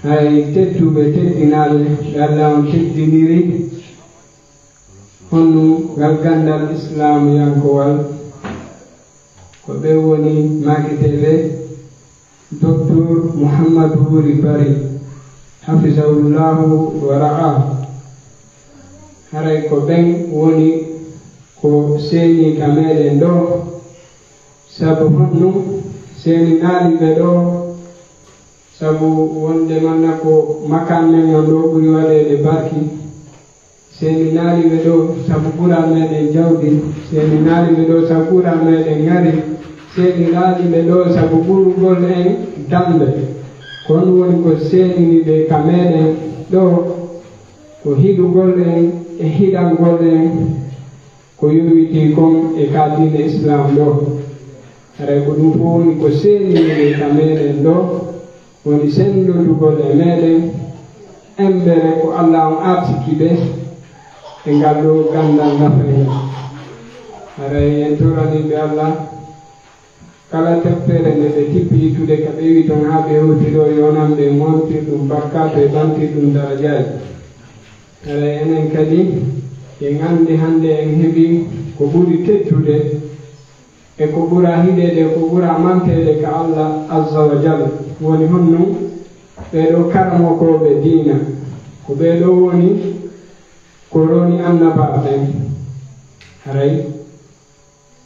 hay tedduɓe teddinaaɓe Allah on teddiniri honno ngal gandal islamu yankowal ko ɓe woni makiteɓe docteur Mouhamadou Wuri Bari hafizahullahu wa ra'ah. Haray ko ɓen woni ko seeni ka meɗen ɗo, sabu honno seeni naaliɓe ɗo, sabu wonde manna ko makan men on ɗo ɓuri waɗede barki. Seeni naaliɓe ɗo sabu ɓural meɗen jawdi, seeni naaliɓe ɗo sabu ɓural meɗen ngari, seeni naaliɓe ɗo sabu ɓurugol en dambe. Kon woni ko seeniniɓe ka meɗen ɗo, ko hiɗugol en e hiɗangol en ko yowiti kon e ka diine islam ɗo. Haray ko ɗum fof woni ko seeniniɓe ka meɗen ɗo, woni sendodugol e meɗen embere ko Allah on artiki ɓe e ngal ɗo gandal nafren. Haray en toraniɓe Allah kala teppere nde ɓe tippi yittude ka ɓe wi ton haa ɓe hewti ɗo yonan ɓe montir ɗum bakkato e bantir ɗum darajaji. Haray enen kadi en andi hande en heɓi ko ɓuri teddude e ko ɓura hiɗede ko ɓura mantede ka Allah azza wa jalla, woni honno ɓeɗo karmokoɓe diina, ko ɓeɗo woni ko roni annabaɓen. Haray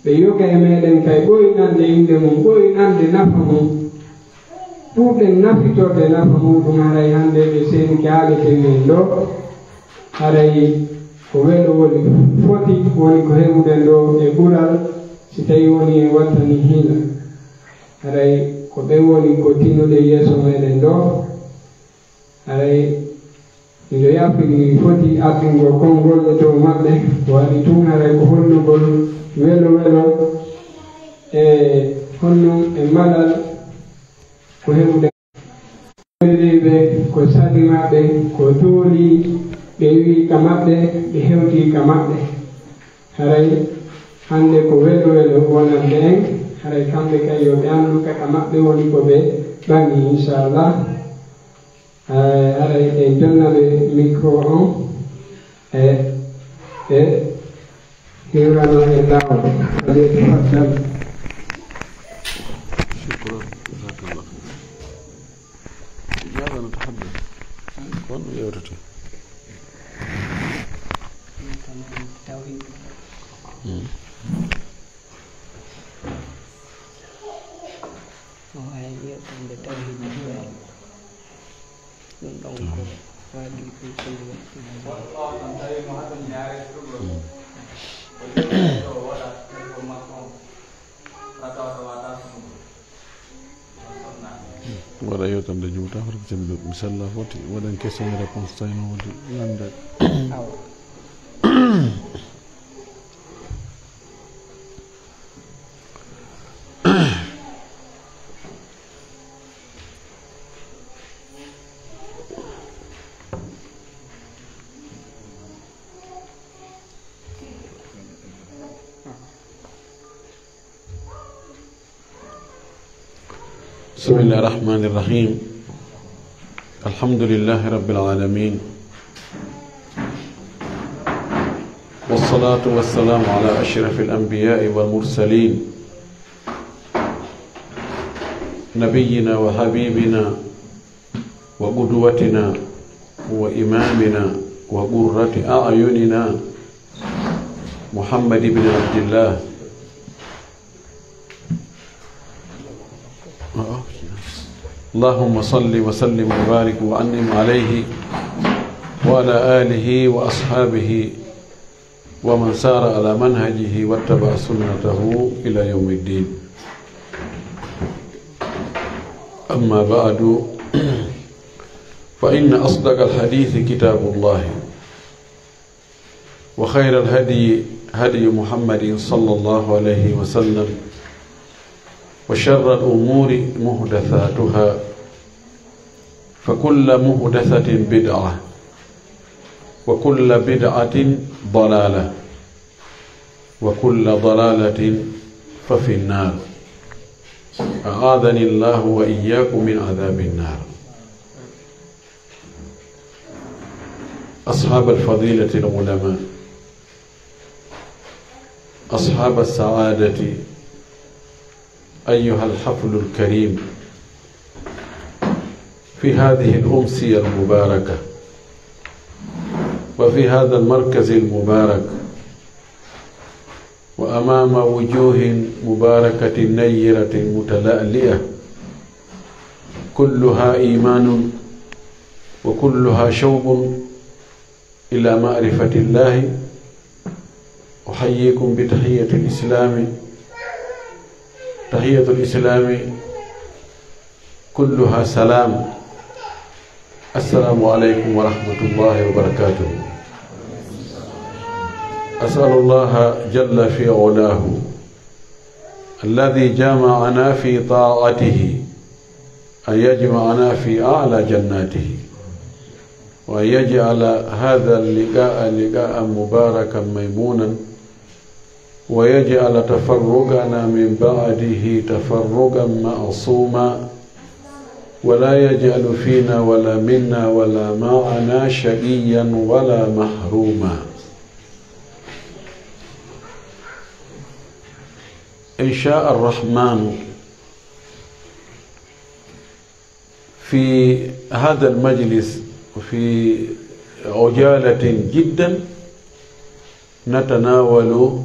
ɓe yoga e meɗen kay ɓoynande inde mum, ɓoynande nafa mum, ɓurɗen nafitorde nafa muɗum. Haray hande ɓe seeni haalete men ɗo, haray ko weɗo woni foti woni ko heɓuɗen ɗo e ɓural si tawi woni en wattani hiila. Haray ko ɓe woni ko tinnuɗe yeeso meɗen ɗo. Haray miɗo yaɓɓini mi foti addungo konngol e dow maɓɓe ko waɗi tun. Haray ko hollugol welo welo e honno e malal ko heɓuɗen ɓe ko salimaɓe ko tooli ɓe wi ka maɓɓe ɓe hewti ka maɓɓe. Haray hande ko welo welo wonande en. Haray kamɓe kay yo ɓe andu kaka maɓɓe woni ko ɓe ɓangi inchallah. Haray en jonnaɓe micro on e hirano e lawol. waɗa yewtande juuta hoto ko sembe inchallah foti waɗen question et réponse tawino wodi nande بسم الله الرحمن الرحيم الحمد لله رب العالمين والصلاة والسلام على أشرف الأنبياء والمرسلين نبينا وحبيبنا وقدوتنا وإمامنا وقرة أعيننا محمد بن عبد الله اللهم صل وسلم وبارك وأنعم عليه وعلى آله وأصحابه ومن سار على منهجه واتبع سنته إلى يوم الدين. أما بعد فإن أصدق الحديث كتاب الله وخير الهدي هدي محمد صلى الله عليه وسلم وشر الأمور محدثاتها فكل محدثة بدعة وكل بدعة ضلالة وكل ضلالة ففي النار. أعاذني الله وإياكم من عذاب النار. أصحاب الفضيلة العلماء، أصحاب السعادة، أيها الحفل الكريم في هذه الأمسية المباركة وفي هذا المركز المبارك وأمام وجوه مباركة نيرة متلألئة كلها إيمان وكلها شوق إلى معرفة الله، أحييكم بتحية الإسلام. تحية الإسلام كلها سلام. السلام عليكم ورحمة الله وبركاته. أسأل الله جل في علاه الذي جمعنا في طاعته أن يجمعنا في أعلى جناته، وأن يجعل هذا اللقاء لقاء مباركا ميمونا، ويجعل تفرقنا من بعده تفرقا معصوما، ولا يجعل فينا ولا منا ولا معنا شقيا ولا محروما. إن شاء الرحمن في هذا المجلس في عجالة جدا نتناول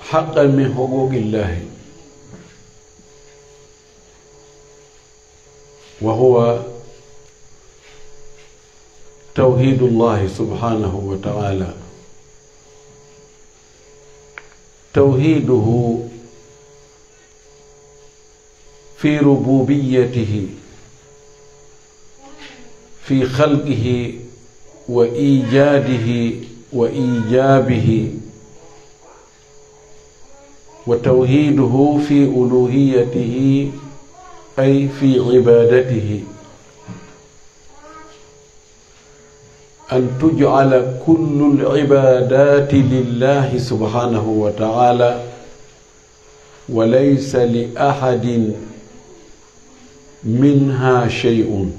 حقا من حقوق الله، وهو توحيد الله سبحانه وتعالى، توحيده في ربوبيته، في خلقه وإيجاده وإيجابه، وتوحيده في ألوهيته أي في عبادته، أن تجعل كل العبادات لله سبحانه وتعالى وليس لأحد منها شيء،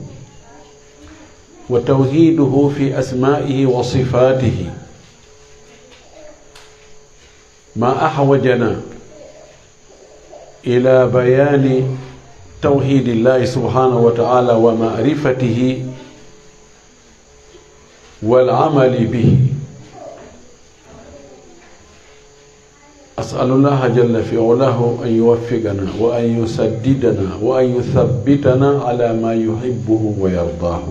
وتوحيده في أسمائه وصفاته. ما أحوجنا إلى بيان توحيد الله سبحانه وتعالى ومعرفته والعمل به. أسأل الله جل في علاه أن يوفقنا وأن يسددنا وأن يثبتنا على ما يحبه ويرضاه.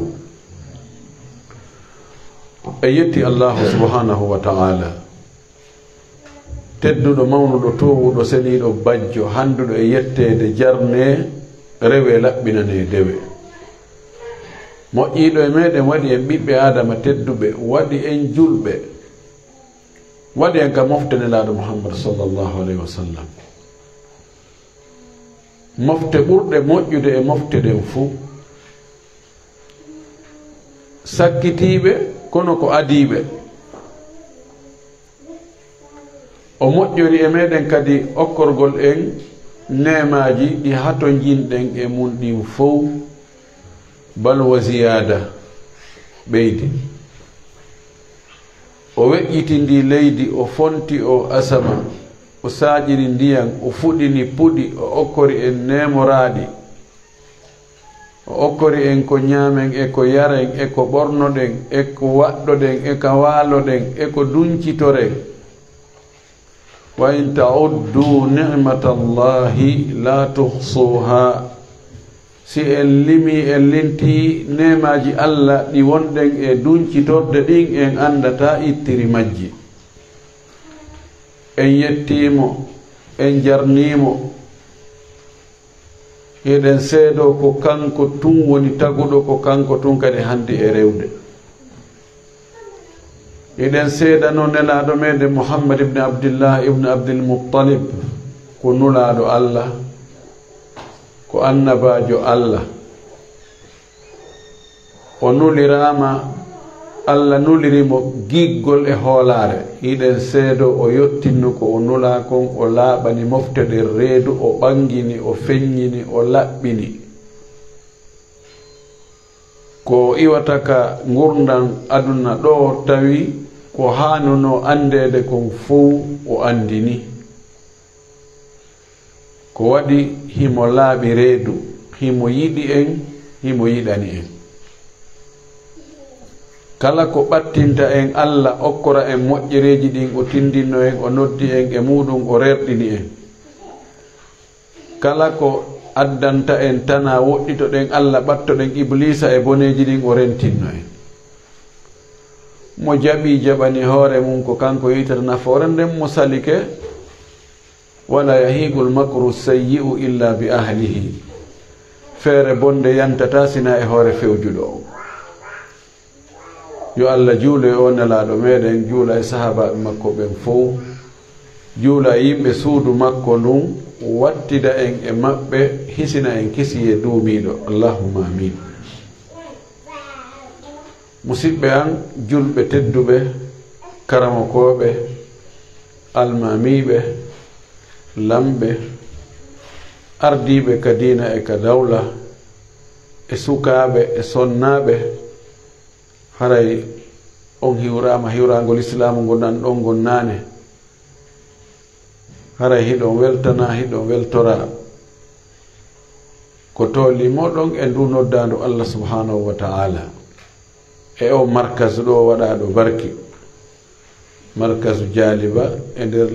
أيتي الله سبحانه وتعالى tedduɗo mawnuɗo towuɗo seniɗo bajjo handuɗo e yettede jarne rewe laɓɓinane dewe. moƴƴiɗo e meɗen waɗi en ɓiɓɓe adama tedduɓe, waɗi en julɓe, waɗi en ka moftene laaɗo Muhammad sallallahu alayhi wa sallam. mofte ɓurɗe moƴƴude e mofte ɗen fuu sakkitiɓe kono ko adiɓe. o moƴƴori e meɗen kadi okkorgol en nemaji ɗi hato jinɗen e mun ɗin fof bal wa ziyada ɓeydi. o weƴƴitindi leydi, o fonti o asama, o saƴiri ndiyan, o fuɗini puɗi, o okkori en nemoraɗi, o okkori en ko ñaamen e ko yaren e ko ɓornoɗen e ko waɗɗoɗen e ko waaloɗen e ko duncitoren. wa in ta'uddu ni'matallahi la tuhsuha. si en limi en linti nemaji Allah ɗi wonɗen e duncitorde ɗin en andata ittiri majji. en yettimo, en jarnimo, eɗen seedo ko kanko tun woni taguɗo, ko kanko tun kadi hande e rewde. eɗen seedano nelaɗo meɗen Muhammad ibn Abdillah ibn Abdul Muttalib ko nulaɗo Allah, ko annabajo Allah. o nulirama Allah nulirimo giggol e hoolare iɗen seedo o yottinno ko o nula kon o laaɓani moftede reedu o ɓangini o feññini o laɓɓini ko iwata ka gurdan aduna ɗo tawi ko hanuno andede kon fof o andini ko waɗi himo laaɓi reedu himo yiɗi en himo yiɗani en kala ko ɓattinta en Allah okkora en moƴƴereji ɗin o tindinno en o noddi en e muɗum o rerɗini en kala ko addanta en tana woɗɗitoɗen Allah ɓattoɗen iblisa e boneji ɗin o rentinno en mo jaɓi jaɓani hoore mum ko kanko yitata nafoore nden mo salike wala yahigul makru sayyi'u illa bi ahlihi feere bonde yantata sina e hoore fewjuɗo o yo Allah juule o nelaɗo meɗen juula e sahabaɓe makko ɓen fof juula e yimɓe suudu makko ndun wattida en e maɓɓe hisina en kisi e duumiɗo allahumma amin musidɓe an julɓe tedduɓe karamokoɓe almamiɓe lamɓe ardiɓe ka diina e ka dawla e sukaɓe e sonnaɓe haray on hiwrama hiwragol islamu gonɗan ɗon gonnane haray hiɗon weltana hiɗon weltora ko tolli moɗon e ndu noddandu Allah subhanahu wa ta'ala e o markas ɗo waɗaɗo barki markasu Jaliba e nder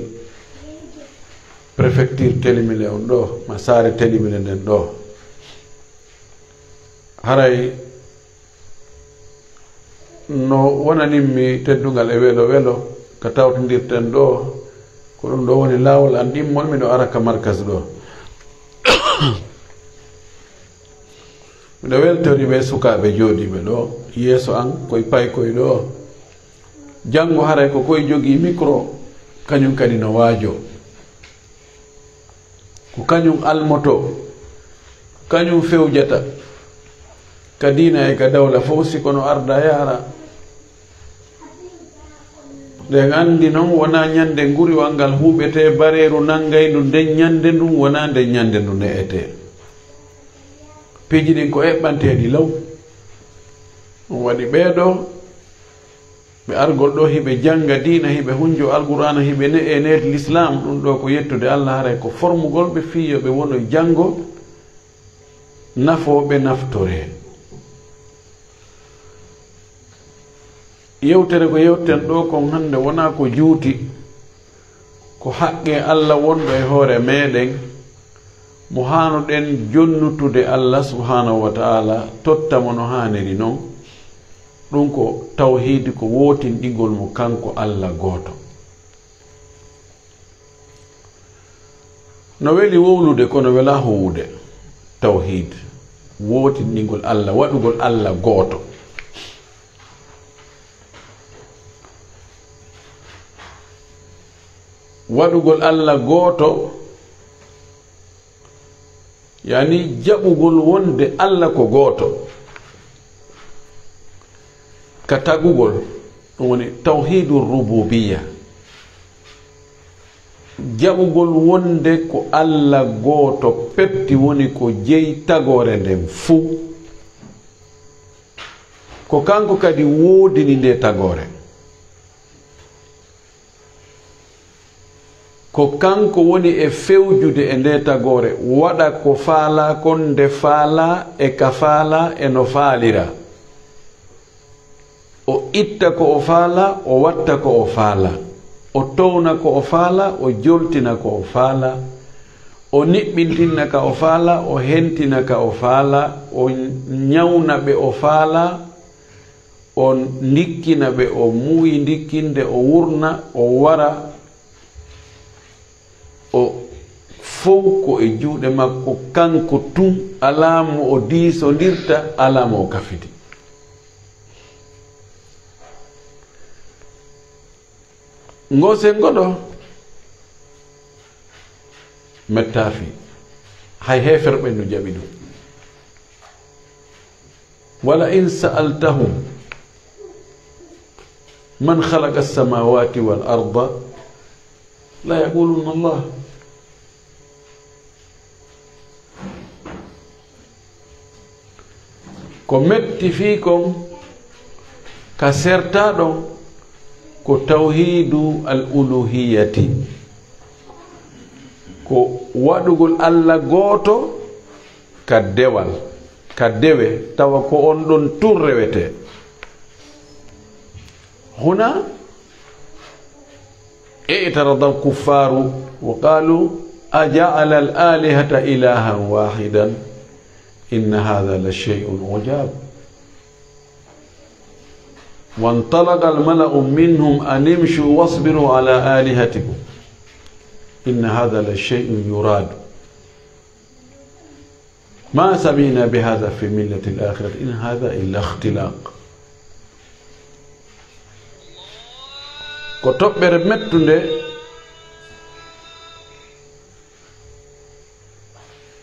préfecture Télimilé on ɗo ma saare Télimilé nden ɗo haray no wonanimmi teddugal e welo welo ko tawtodirten ɗo ko ɗum ɗo woni laawol an ɗimmol miɗo ara ka markas ɗo miɗo weltori ɓe sukaɓe jooɗiɓe ɗo yeeso an koye paykoye ɗo janngo haray ko koye jogii micro kañum kadi no waajo ko kañum almoto kañum fewjata ka diina e ka dawla fof sikono arda yaara nden anndi noon wona ñande nguriwal ngal huuɓete bareeru nanngaydu nden ñande ndun wona nden ñande ndu ne'ete piiji ɗin ko eɓɓanteɗi law ɗum waɗi ɓeeɗo ɓe argol ɗo hiɓe jannga diina hiɓe hunjo alqur'ana hiɓe ne'e neeti l'islam ɗum ɗo ko yettude Allah haray ko formugol ɓe fiyoɓe wono janngo nafooɓe naftore yewtere ko yewten ɗo kon hande wona ko juuti ko haqqe Allah wonɗo e hoore meɗen mo hanuɗen jonnutude Allah subhanahu wa ta'ala tottamo no haniri noon ɗum ko tawhidi ko wotinɗigol mo kanko Allah gooto no weli wowlude kono wela howude tawhid wotinɗigol Allah waɗugol Allah gooto waɗugol Allah gooto yani jaɓugol wonde Allah ko gooto ka tagugol ɗum woni tawhidur rububiyya jaɓugol wonde ko Allah gooto petti woni ko jeyi tagore nden fuu ko kanko kadi woodini nde tagore ko kanko woni e fewjude e nde tagore waɗa ko faala kon nde faala e ka faala e no faalira o itta ko o faala o watta ko o faala o towna ko o faala o joltina ko o faala o niɓɓintinna ka o faala o hentina ka o faala o ñawna ɓe o faala o ndikkina ɓe o muuyi ndikkinde o wurna o wara o fof ko e juuɗe makko kanko tun alamo o diisondirta alamo o kafiti ngose ngoɗo mettafi hay heferɓe no jaɓi ɗum wala in sa'altahum من خلق السماوات والأرض لا يقولون الله. ko metti fi kon ka sertaɗo ko tawhidu al uluhiyati, ko waɗugol Allah gooto ka dewal, ka dewe tawa ko on ɗon tun rewete. huna اعترض الكفار وقالوا أجعل الآلهة إلها واحدا إن هذا لشيء عجاب. وانطلق الملأ منهم أن امشوا واصبروا على آلهتكم إن هذا لشيء يراد ما سمعنا بهذا في ملة الآخرة إن هذا إلا اختلاق. ko toɓɓere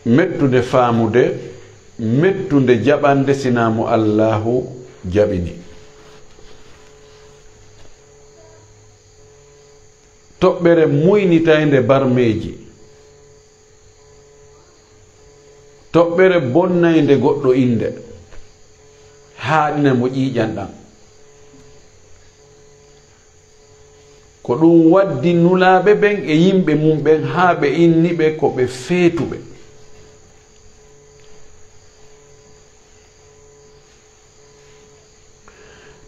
mettude faamude, mettude jaɓande sinamo Allahu jaɓini. toɓɓere muynitayde barmeji, toɓɓere bonnayde goɗɗo inde haaɗine mo ƴiiƴanɗan. ko ɗum waddi nulaaɓe ɓen e yimɓe mum ɓen haa ɓe inni ɓe ko ɓe feetuɓe.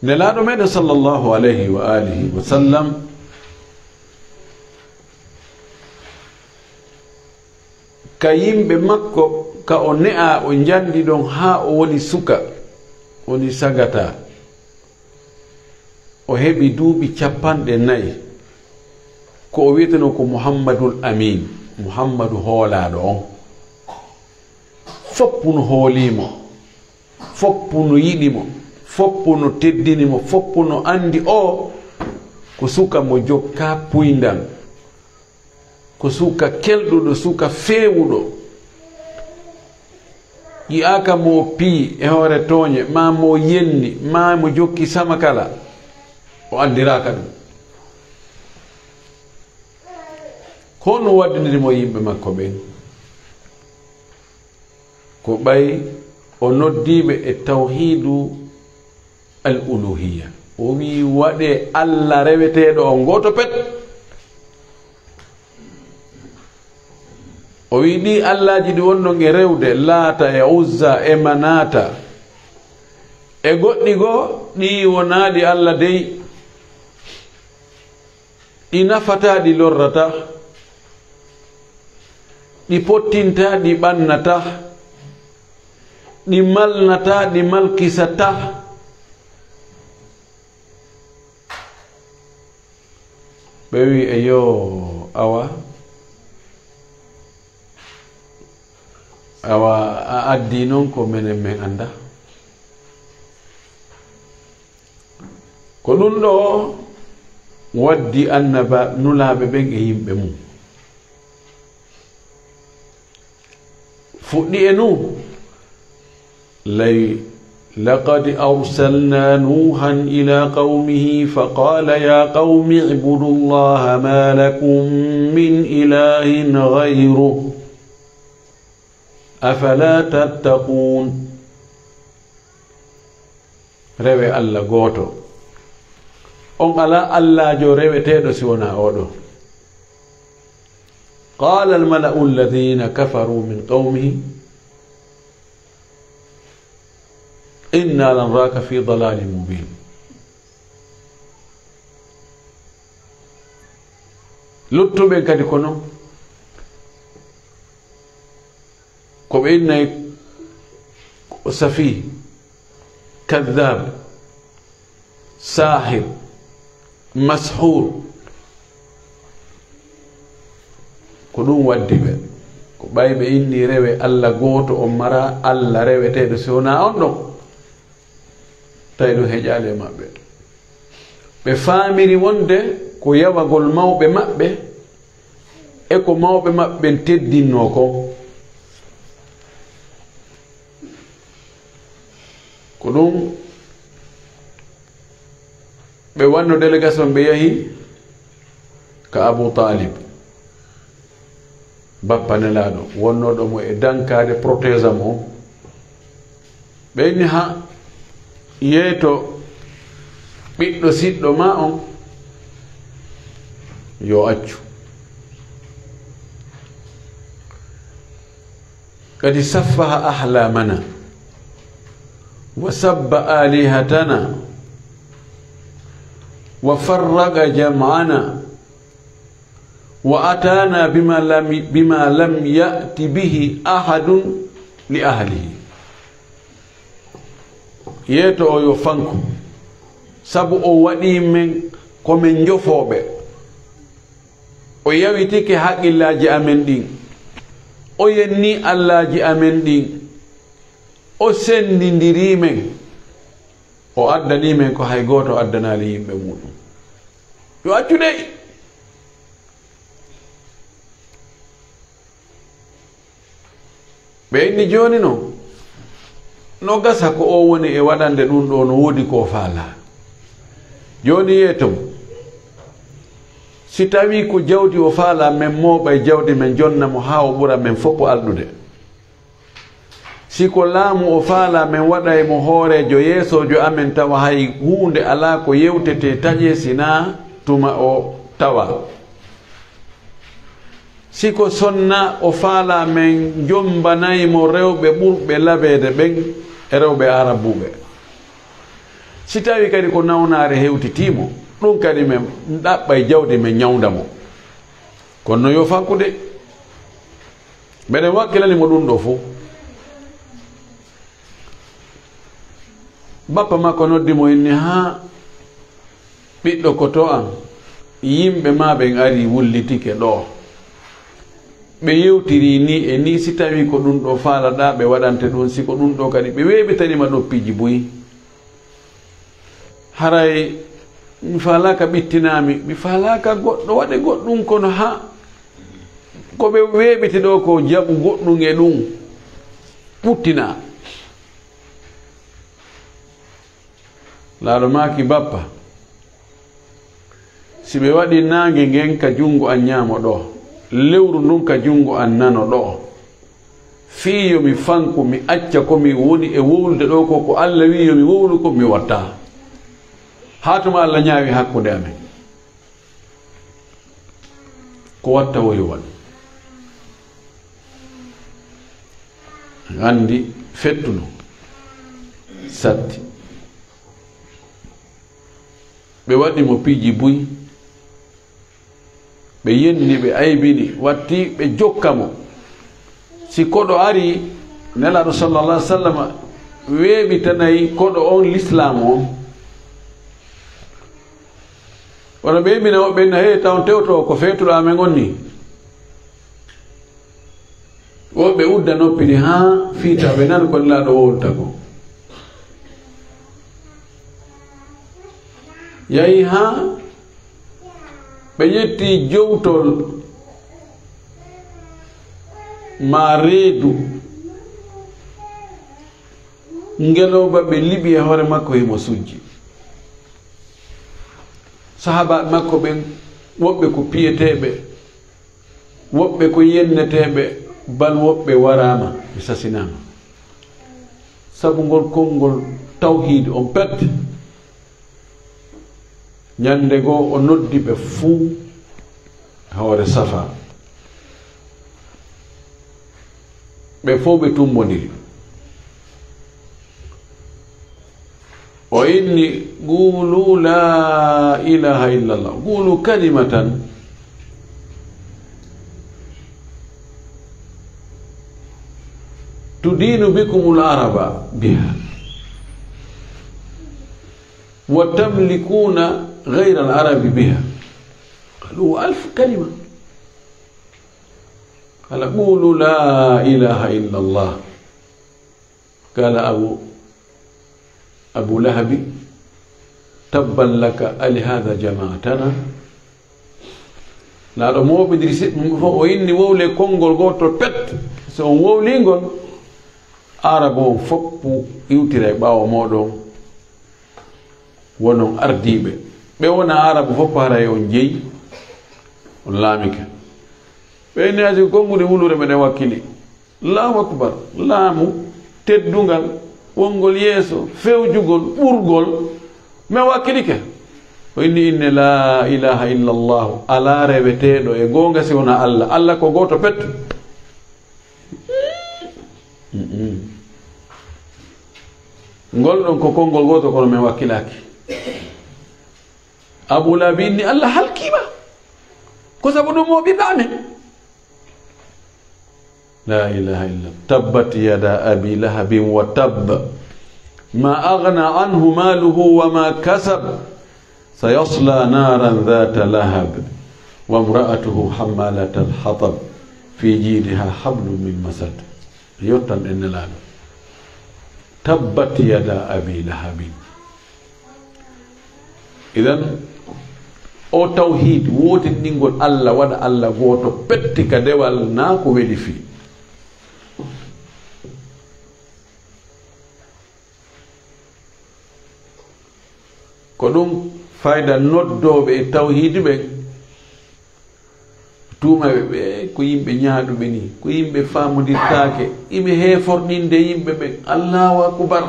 nelaaɗo meɗen sallllahu alayhi wa alihi wa sallam ka yimɓe makko ka o ne'a o njandi ɗon haa o woni suka, woni sagata, o heɓi duuɓi 40 ko o wiyeteno ko Muhammadul Amin, Muhammadu hoolaaɗo on. foppuno hoolimo, foppuno yiɗimo, foppuno teddinimo, foppuno andi o ko suka mo jokka puyndal, ko suka kelɗuɗo, suka feewuɗo. yi'aka mo pii e hoore tooñe, ma mo yenni, ma mo jokki sama kala, o andiraka ɗum. hono waddinirimo yimɓe makko ɓen? ko ɓay o noddiɓe e tawhidu al uluhiya. o wi waɗe Allah reweteɗo o goto pet. o wi ɗi allaji ɗi wonɗon e rewde, Laata e Uzza e Manata e goɗɗi goo, ɗi wonaɗi Allah dey, ɗi nafata, ɗi lorrata, ɗi pottinta, ɗi ɓannata, ɗi malnata, ɗi malkisata. ɓe wi e yo awa a addi noon ko menen men anda. ko ɗum ɗo waddi annaba nulaaɓe ɓen e yimɓe mum fuɗɗi e nu لقد أرسلنا نوحا إلى قومه فقال يا قوم اعبدوا الله ما لكم من إله غيره أفلا تتقون. rewe Allah goto on ala Allah jo reweteɗo si wona oɗo. قال الملأ الذين كفروا من قومه إنا لنراك في ضلال مبين. luttuɓe kadi kono ko ɓe innayi safi, kadhab, sahir, mashur. ko ɗum waddi ɓe ko ɓay ɓe inni rewe Allah goto on mara Allah reweteɗo si wona on ɗon, tawi ɗum heƴali e maɓɓe. ɓe faamiri wonde ko yawagol mawɓe maɓɓe e ko mawɓe maɓɓe teddinno kon. ko ɗum ɓe ɓe wanno délégation ɓe yahi ka Abu Talib bappa nelaɗo wonnoɗo mo e dankade protége am o ɓeyni ha yeeto ɓiɗɗo siɗɗo ma on yo accu kadi saffaha ahlamana wa sabba alihatana wa farraga jam'ana wa atana bima lam ya'ti bihi ahadun li ahlihi yeeto o yo fanku sabu o waɗi men komin jofoɓe o yawitike haqqillaji amen ɗin o yenni allaji amen ɗin o sendindiri men o addani men ko hay goto addanali yimɓe muɗum yo accude ɓe inni joni no gasa ko o woni e waɗande ɗum ɗo no woodi ko faala joni yeetom si tawi ko jawdi o faala men mooɓa e jawdi men jonnamo ha o ɓura men fof alɗude si ko laamu o faala men waɗa e mo hoorejo yeesojo amen tawa hay hunde ala ko yewtete taƴe sina tuma o tawa si ko sonna o faala men jombanaymo rewɓe ɓurɓe laɓede ɓen e rewɓe arabuɓe si tawi kadi ko nawnare hewtitimo ɗum kadi men ɗaɓɓa e jawdi men ñawdamo kono yo fankude mbeɗen wakkilanimo ɗum ɗo fof bappa makko noddimo inni ha ɓiɗɗo ko to an yimɓe ma ɓen ari wullitike ɗo ɓe yewtiri ni e ni si tawi ko ɗum ɗo faalaɗa ɓe waɗante ɗum si ko ɗum ɗo kadi ɓe weɓitanima ɗoppiji boyi haray mi falaka ɓittinami mi falaka goɗɗo waɗe goɗɗum kono ha ko ɓe weɓiti ɗo ko jaɓu goɗɗum e ɗum ɓuttina laaɗo maki bappa si ɓe waɗi nangue ngen ka jungo an ñaamo ɗo lewru ndun ka jungo an nano ɗo fiyo mi fanku mi acca komi woni e wowlude ɗo ko Allah wi yo mi wowlu ko mi watta hatuma Allah ñaawi hakkude amen ko watta woyo waɗ andi fettuno satti ɓe waɗi mo piiji buy ɓe yenni ɓe aybini watti ɓe jokkamo si koɗo ari nelaɗo sallallah alih w sallam weeɓitanayi koɗo on l'islam on wono ɓe yimɓina woɓɓe na hey taw tewto ko feetuɗo amen on ni woɓɓe udda noppini ha fiita ɓe nan ko nelaɗo wowlta ko yahi ha ɓe yetti jowtol ma reedu ngelowba ɓe liɓi e hoore makko himo sujji sahaba makko ɓen woɓɓe ko piyeteɓe woɓɓe ko yenneteɓe bal woɓɓe warama ɓe sasinama sabu ngol konngol tawhid on pet ñande goo o noddi ɓe fuu hoore safa ɓe fof ɓe tumbodiri o inni qulu la ilaha illallah qulu kalimatan tudinu bikum al-araba biha wa tamlikuna غير العرب بها قالوا 1000 كلمة قال قولوا لا إله إلا الله قال أبو لهب تبا لك ألهذا جماعتنا لا مو بدري وإني وولي كونغول غوتو بت سو وولينغول عربو فوب يوتيري باو مودو wonon ardiɓe ɓe wona arabu fof haray on jeeyi on laamike ɓe neasi gongude wulure meɗen wakkili allahu akbar laamu teddungal wongol yeeso fewjugol ɓurgol min wakkilike o inni inne la ilaha illa llahu ala reweteɗo e gonga si wona allah allah ko goto petto ngol ɗon ko konngol goto kono min wakkilaki Abu Lahabi inni allah halkima ko sabu ɗum o ɓiɓɓe amen la ilaha illa tabbat yada abi lahabin wa tabb ma aghna anhu maluhu wa ma kasab sayasla naran dhata lahab wa imra'atuhu hammalat al-hatab fi jidiha hablum min masad yottan en nelaɗo tabbat yada abi lahabin idan o tawhid wotinɗingol allah waɗa allah goto petti ka dewal na ko weɗi fi ko ɗum fayda noddoɓe e tawhid ɓe tuumaɓe ɓe ko yimɓe ñaaɗuɓe ni ko yimɓe famodirtake ime heeforɗinde yimɓe ɓe allahu akbar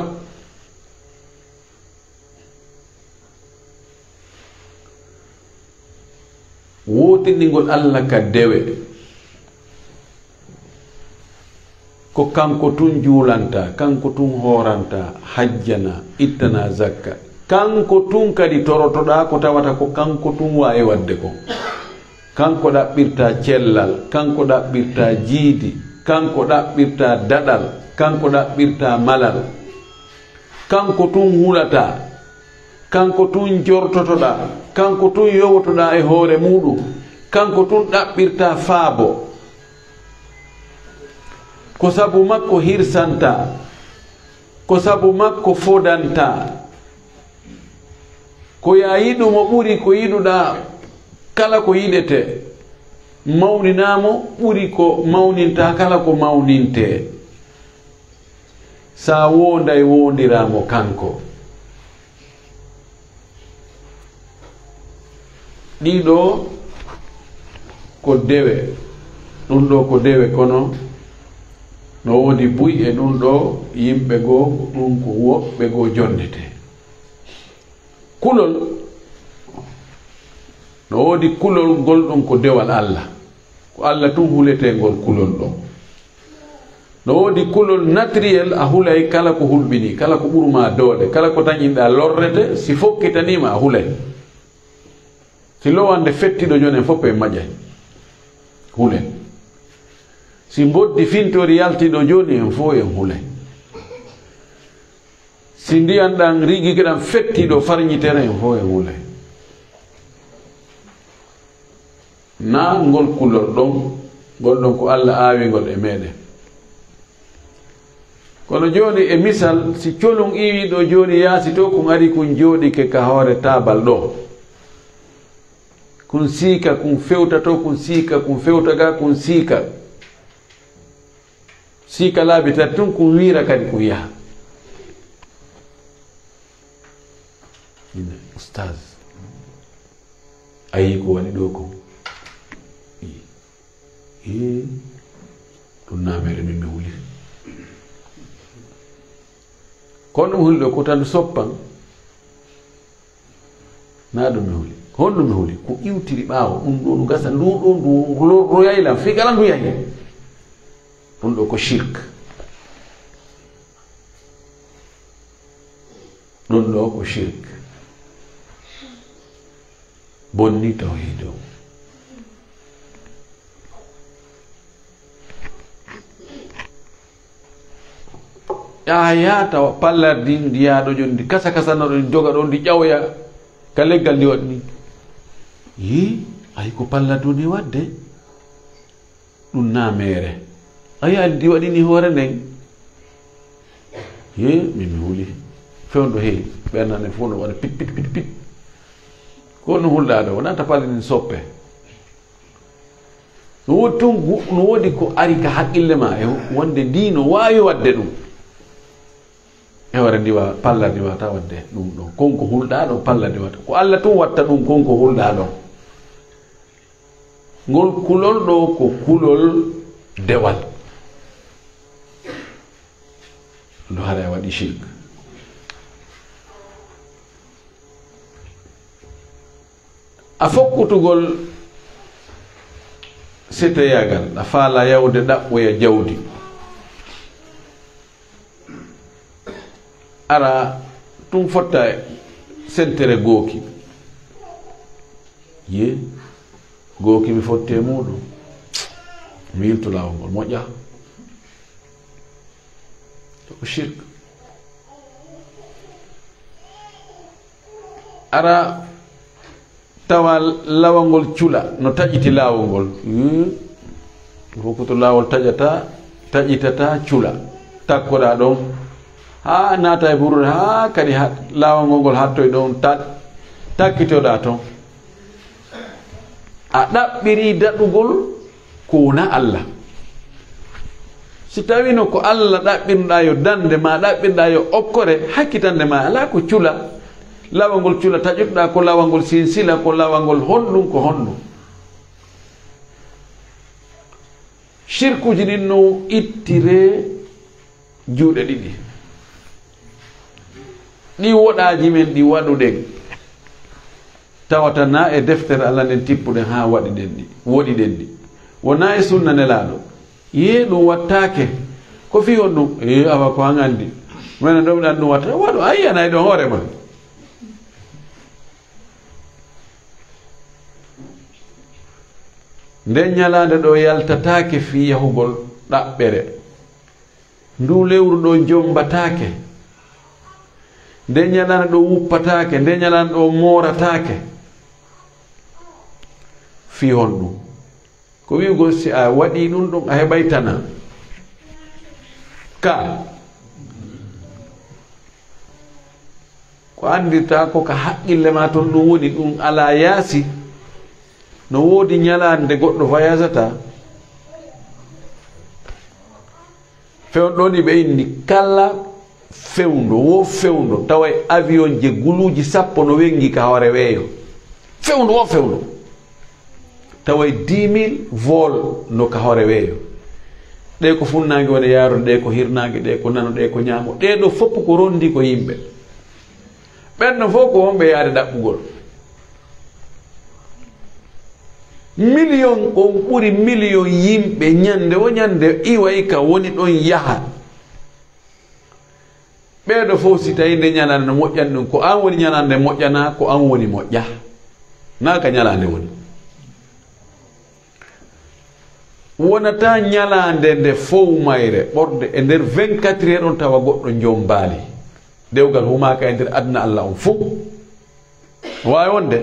wotinɗingol allah ka dewe ko kanko tun juulanta kanko tun horanta hajjana ittana zakka kanko tun kadi torotoɗa ko tawata ko kanko tun wawi wadde ko kanko ɗaɓɓirta cellal kanko ɗaɓɓirta jiidi kanko ɗaɓɓirta daɗal kanko ɗaɓɓirta malal kanko tun hulata kanko tun jortotoɗa kanko tun yowotoɗa e hoore muɗum kanko tun ɗaɓɓirta faabo ko sabu makko hirsanta ko sabu makko fodanta ko ya yiɗumo ɓuri ko yiɗuɗa kala ko yiɗete mawninamo ɓuri ko mawninta kala ko mawninte sa wonda e wondiramo kanko ɗiɗo ko dewe ɗum ɗo ko dewe kono no wodi buy e ɗum ɗo yimɓe goo ɗum ko woɓɓe goo jonnete kulol no wodi kulol ngol ɗum ko dewal allah ko allah tun hulete ngol kulol ɗon no wodi kulol naturel a hulay kala ko hulɓini kala ko ɓurma doole kala ko tañinɗa lorrete si fokkitanima a hulay si lowande fettiɗo jonen fof e maƴay hulen si boddi fintori yaltiɗo joni en fof en hulay si ndiyan ɗan rigigueɗan fettiɗo farñitere en fof en hulay na ngol kulol ɗon ngol ɗon ko allah aawigol e meɗen kono joni e misal si colum iwiɗo joni yaasi to kun ari kun jooɗike ka hoore tabal ɗo kun siika kun fewta to kun siika kun fewta ga kun siika siika laabi tati tun kun wiira kadi kun yaha oustaz ayi ko waɗi ɗo ko ɗum namere min mi huli kono ɗum huli ɗo ko tan soppan na ɗum mi huli honɗum mi huli ko iwtiri ɓaawo ɗum ɗo ndu gasa ndu ɗo ndu yaylan figala ndu yahi ɗum ɗo ko shirk ɗum ɗo ko shirk bonni tawhid o yata pallardi ndiyaɗo joni ndi kasa kasanoɗo ndi joga ɗo ndi ƴawya ka leggal ndi waɗi ni yi ay ko pallado ni wadde ɗum namere ayi andi waɗi ni hoore nden ye min mi huli fewndo heewi ɓernane fof no waɗa pit pit pit pit ko no hulɗa ɗo wonanta palle nin soppe no wodi tun no wodi ko ari ka haqqille ma e wonde ndi no wawi wadde ɗum e wara ndiwa palla ndiwa ta wadde ɗum ɗo konko hulɗaɗo palla ndiwata ko Allah tun watta ɗum konko hulɗaɗo ngol kulol ɗo ko kulol dewal ndo haɗa waɗi shirk a fokkutugol setoyagal a faala yawde ɗaɓɓoya jawdi ara tum fotta sentere gooki ye gooki mi fotte muɗum mi yiltu lawol ngol moƴƴa ko shirk ara tawa lawol ngol cula no taƴiti lawol ngol fokuto lawol taƴitata cula takkoɗa ɗon ha naata e ɓurde ha kadi lawol ngol hattoy ɗon takkitoɗa ton a ɗaɓɓiri daɗugol ko wona Allah si tawino ko Allah ɗaɓɓirɗa yo dande ma ɗaɓɓirɗa yo okkore hakkitande ma ala ko cula lawol ngol cula taƴuɗɗa ko lawol ngol sinsila ko lawol ngol honɗum ko honɗum shirkuji ɗin no ittire juuɗe ɗiɗi ɗi woɗaji men ɗi waɗuɗen tawata na e deftere Allah nden tippuɗen ha waɗiɗen ɗi woɗiɗen ɗi wona e sunna nelaɗo ye ɗum wattake ko fi on ɗum awa ko an andi minen ɗo miɗan ɗum watta waɗu ayyanayi ɗon hoore ma nden ñalande ɗo yaltatake fi yahugol ɗaɓɓere ndu lewru ɗo jombatake nden ñalande ɗo wuppatake nden ñalande ɗo moratake fi hon ɗum ko wiugo si a waɗi ɗum ɗum a heɓay tana ka ko andirta ko ka haqqille ma toon ɗum woni ɗum ala yaasi no woodi ñalande goɗɗo voyageata fewɗoni ɓe inni kala fewndo wo fewndo tawa avion je guluji sappo no wengi ka hoore weeyo fewndo wo fewndo tawa 10,000 vol no ka hoore weeyo ɗe ko funnange wone yaarude ɗe ko hirnange ɗe ko nano ɗe ko ñaamo ɗeɗo fopp ko rondi ko yimɓe ɓenno fof ko wonɓe yaade ɗaɓɓugol million on ɓuri million yimɓe ñande o ñande iwayi ka woni ɗon yaha ɓeeɗo fof si tawi nde ñalande no moƴƴani ɗum ko an woni ñalande moƴƴana ko an woni moƴƴa na ka ñalande woni wonata ñalande nde fowmayre ɓorde e nder 24 heures on tawa goɗɗo jombaali dewgal humaka e nder aduna Allah on fof wawi wonde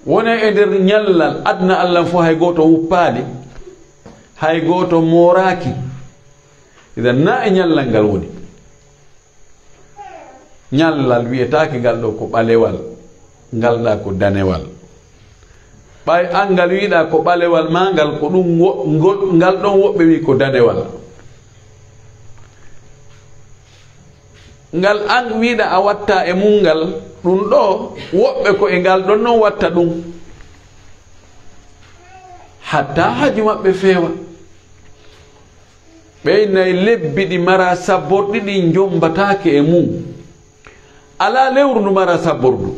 wone e nder ñallal aduna Allah fof hay goto wuppaali hay goto moraki idan na e ñallal ngal woni ñallal wiyetake ngal ɗo ko ɓalewal ngal ɗa ko danewal ɓay an ngal wiɗa ko ɓalewal ma ngal ko ɗum ngal ɗon woɓɓe wi ko danewal ngal an wiɗa a watta e mum ngal ɗum ɗo woɓɓe ko e ngal ɗon non watta ɗum hatta haji maɓɓe feewa ɓey nayi lebbi ɗi mara sabborɗi ɗi jombatake e mum ala lewru ndu mara sabbordu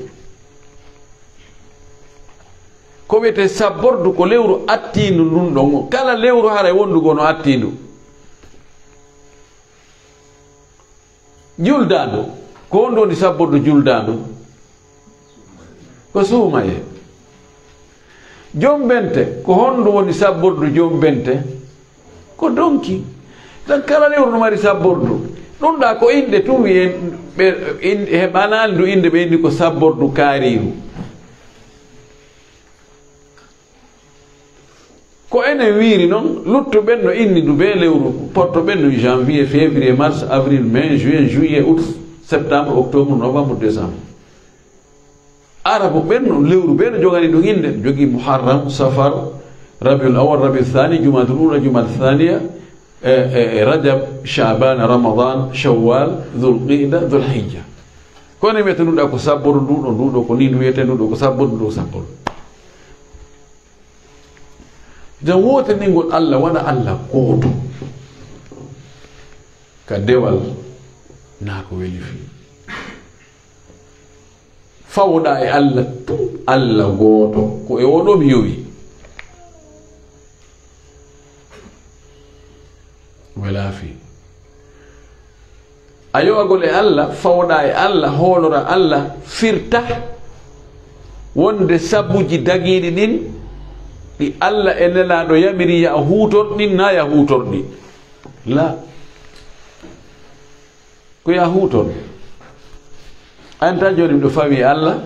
ko wiyete sabbordu ko lewru attindu ndun ɗon kala lewru haray wondugo no attindu juldandu ko wondu woni sabbordu juldandu ko suumaye jombente ko hondu woni sabbordu jombente ko donki dan kala lewru no mari sabbordu ɗum ɗa ko inde tum wiye heɓanali ndu inde ɓe indi ko sabbordu kaariru ko enen wiiri noon luttuɓen no inni ndu ɓe lewru portoɓen no janvier février mars avril mai juin juillet août septembre octobre novembre décembre arabu ɓen no lewru ɓe no jogani ɗum inde jogui muharram safar rabiul awal rabiul thani jumadul ula jumal thania rajab shaban ramadan shawwal dhulqida dhulhijja kono wiyete nduɗa ko sabboru nduɗo ko ni wiyete nduɗo ko sabboru nduɗo sabboru jan wotaningol allah wona allah gooto ka dewal na ko weli fi fawɗa e allah tum allah gooto ko e oɗo mi yowi wala fi a yowagol e allah fawɗa e allah hoolora allah firta wonde sabbuji dagiɗi ɗin ɗi allah e nelaɗo yamiri ya huutorɗi na ya huutorɗi la ko ya huutor anta joni miɗo fawi allah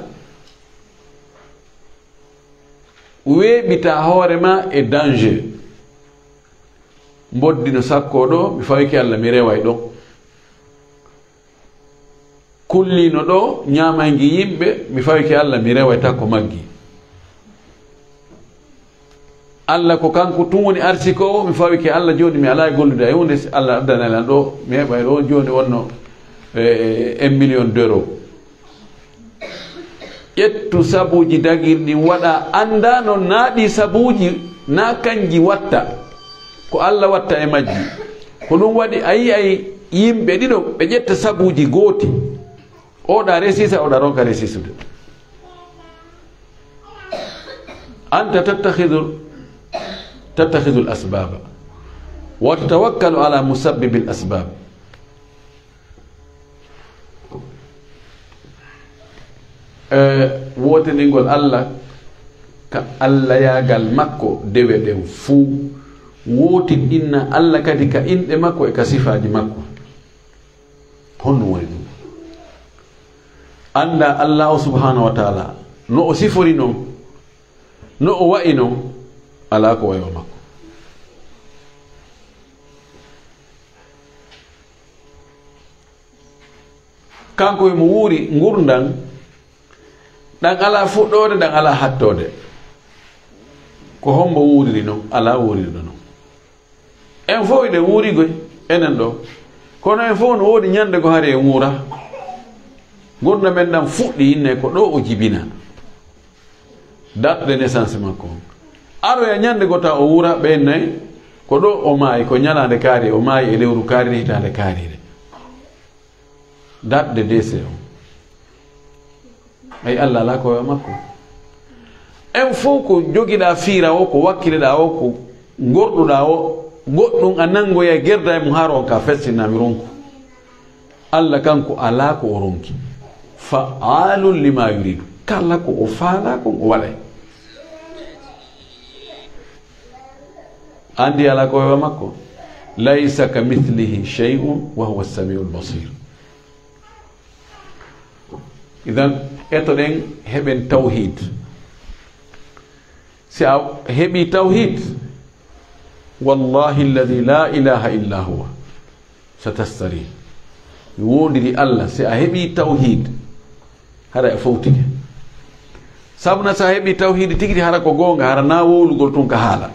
weeɓita hoorema e danger mboddino sakko ɗo mi fawiki allah mi reway ɗon kullino ɗo ñamaygi yimɓe mi fawiki allah mi reway takko maggi allah ko kanko tun woni arsikowo mi fawiki allah joni mi ala e gollude e hunde allah addanelan ɗo mi heɓay ɗo joni wonno 1 million d'euros ƴettu sabuji dagirɗi waɗa anda no naaɗi sabuji na kanji watta ko allah watta e majji ko ɗum waɗi a yi ay yimɓe ɗiɗo ɓe ƴetta sabuji gooti oɗa resisa oɗa ronka resisude anta tattakhidul asbaba wa tatawakkalu ala musabbibil asbab woteningol allah ka allah yagal makko dewe ɗen fuu wotin inna allah kadi ka inɗe makko e ka sifaji makko honno woni ɗum anda allahu subhanahu wa taala no o sifori noon no o wa'i noon ala ko wayo makko kanko emo wuuri gurdan ɗan ala fuɗɗode ɗan ala hattode ko hombo wuuriri noon ala wuuriri ɗo noon en fof eɗen wuurigoy enen ɗo kono en fof no woodi ñande ko hari en wuura gurda men ɗan fuɗɗi inne ko ɗo o jibina date de naissance makko aroya ñande gota o wuura ɓen nayi ko ɗo o maayi ko ñalande kaari o maayi e lewru kaarire hitande kaarire date de décès o ay allah ala koye makko en fof ko jogiɗa fiira o ko wakkileɗa o ko gorɗuɗa o goɗɗum a nangoya gerda e mum har on ka festinami ronku allah kanko ala ko o ronki fa'alun lima yuridu kala ko o faala kon o waɗay andi ala koye makko laysa ka mithlihi shay'un wa huwa as-sami'ul basir idan etoɗen heɓen tawhid si a heɓi tawhid wallahi alladi la ilaha illa huwa satastari mi wondiri allah si a heɓi tawhid hara e fowtike sabuna sa heɓi tawhid tigiti hara ko gonga hara na wowlugol tun ka haala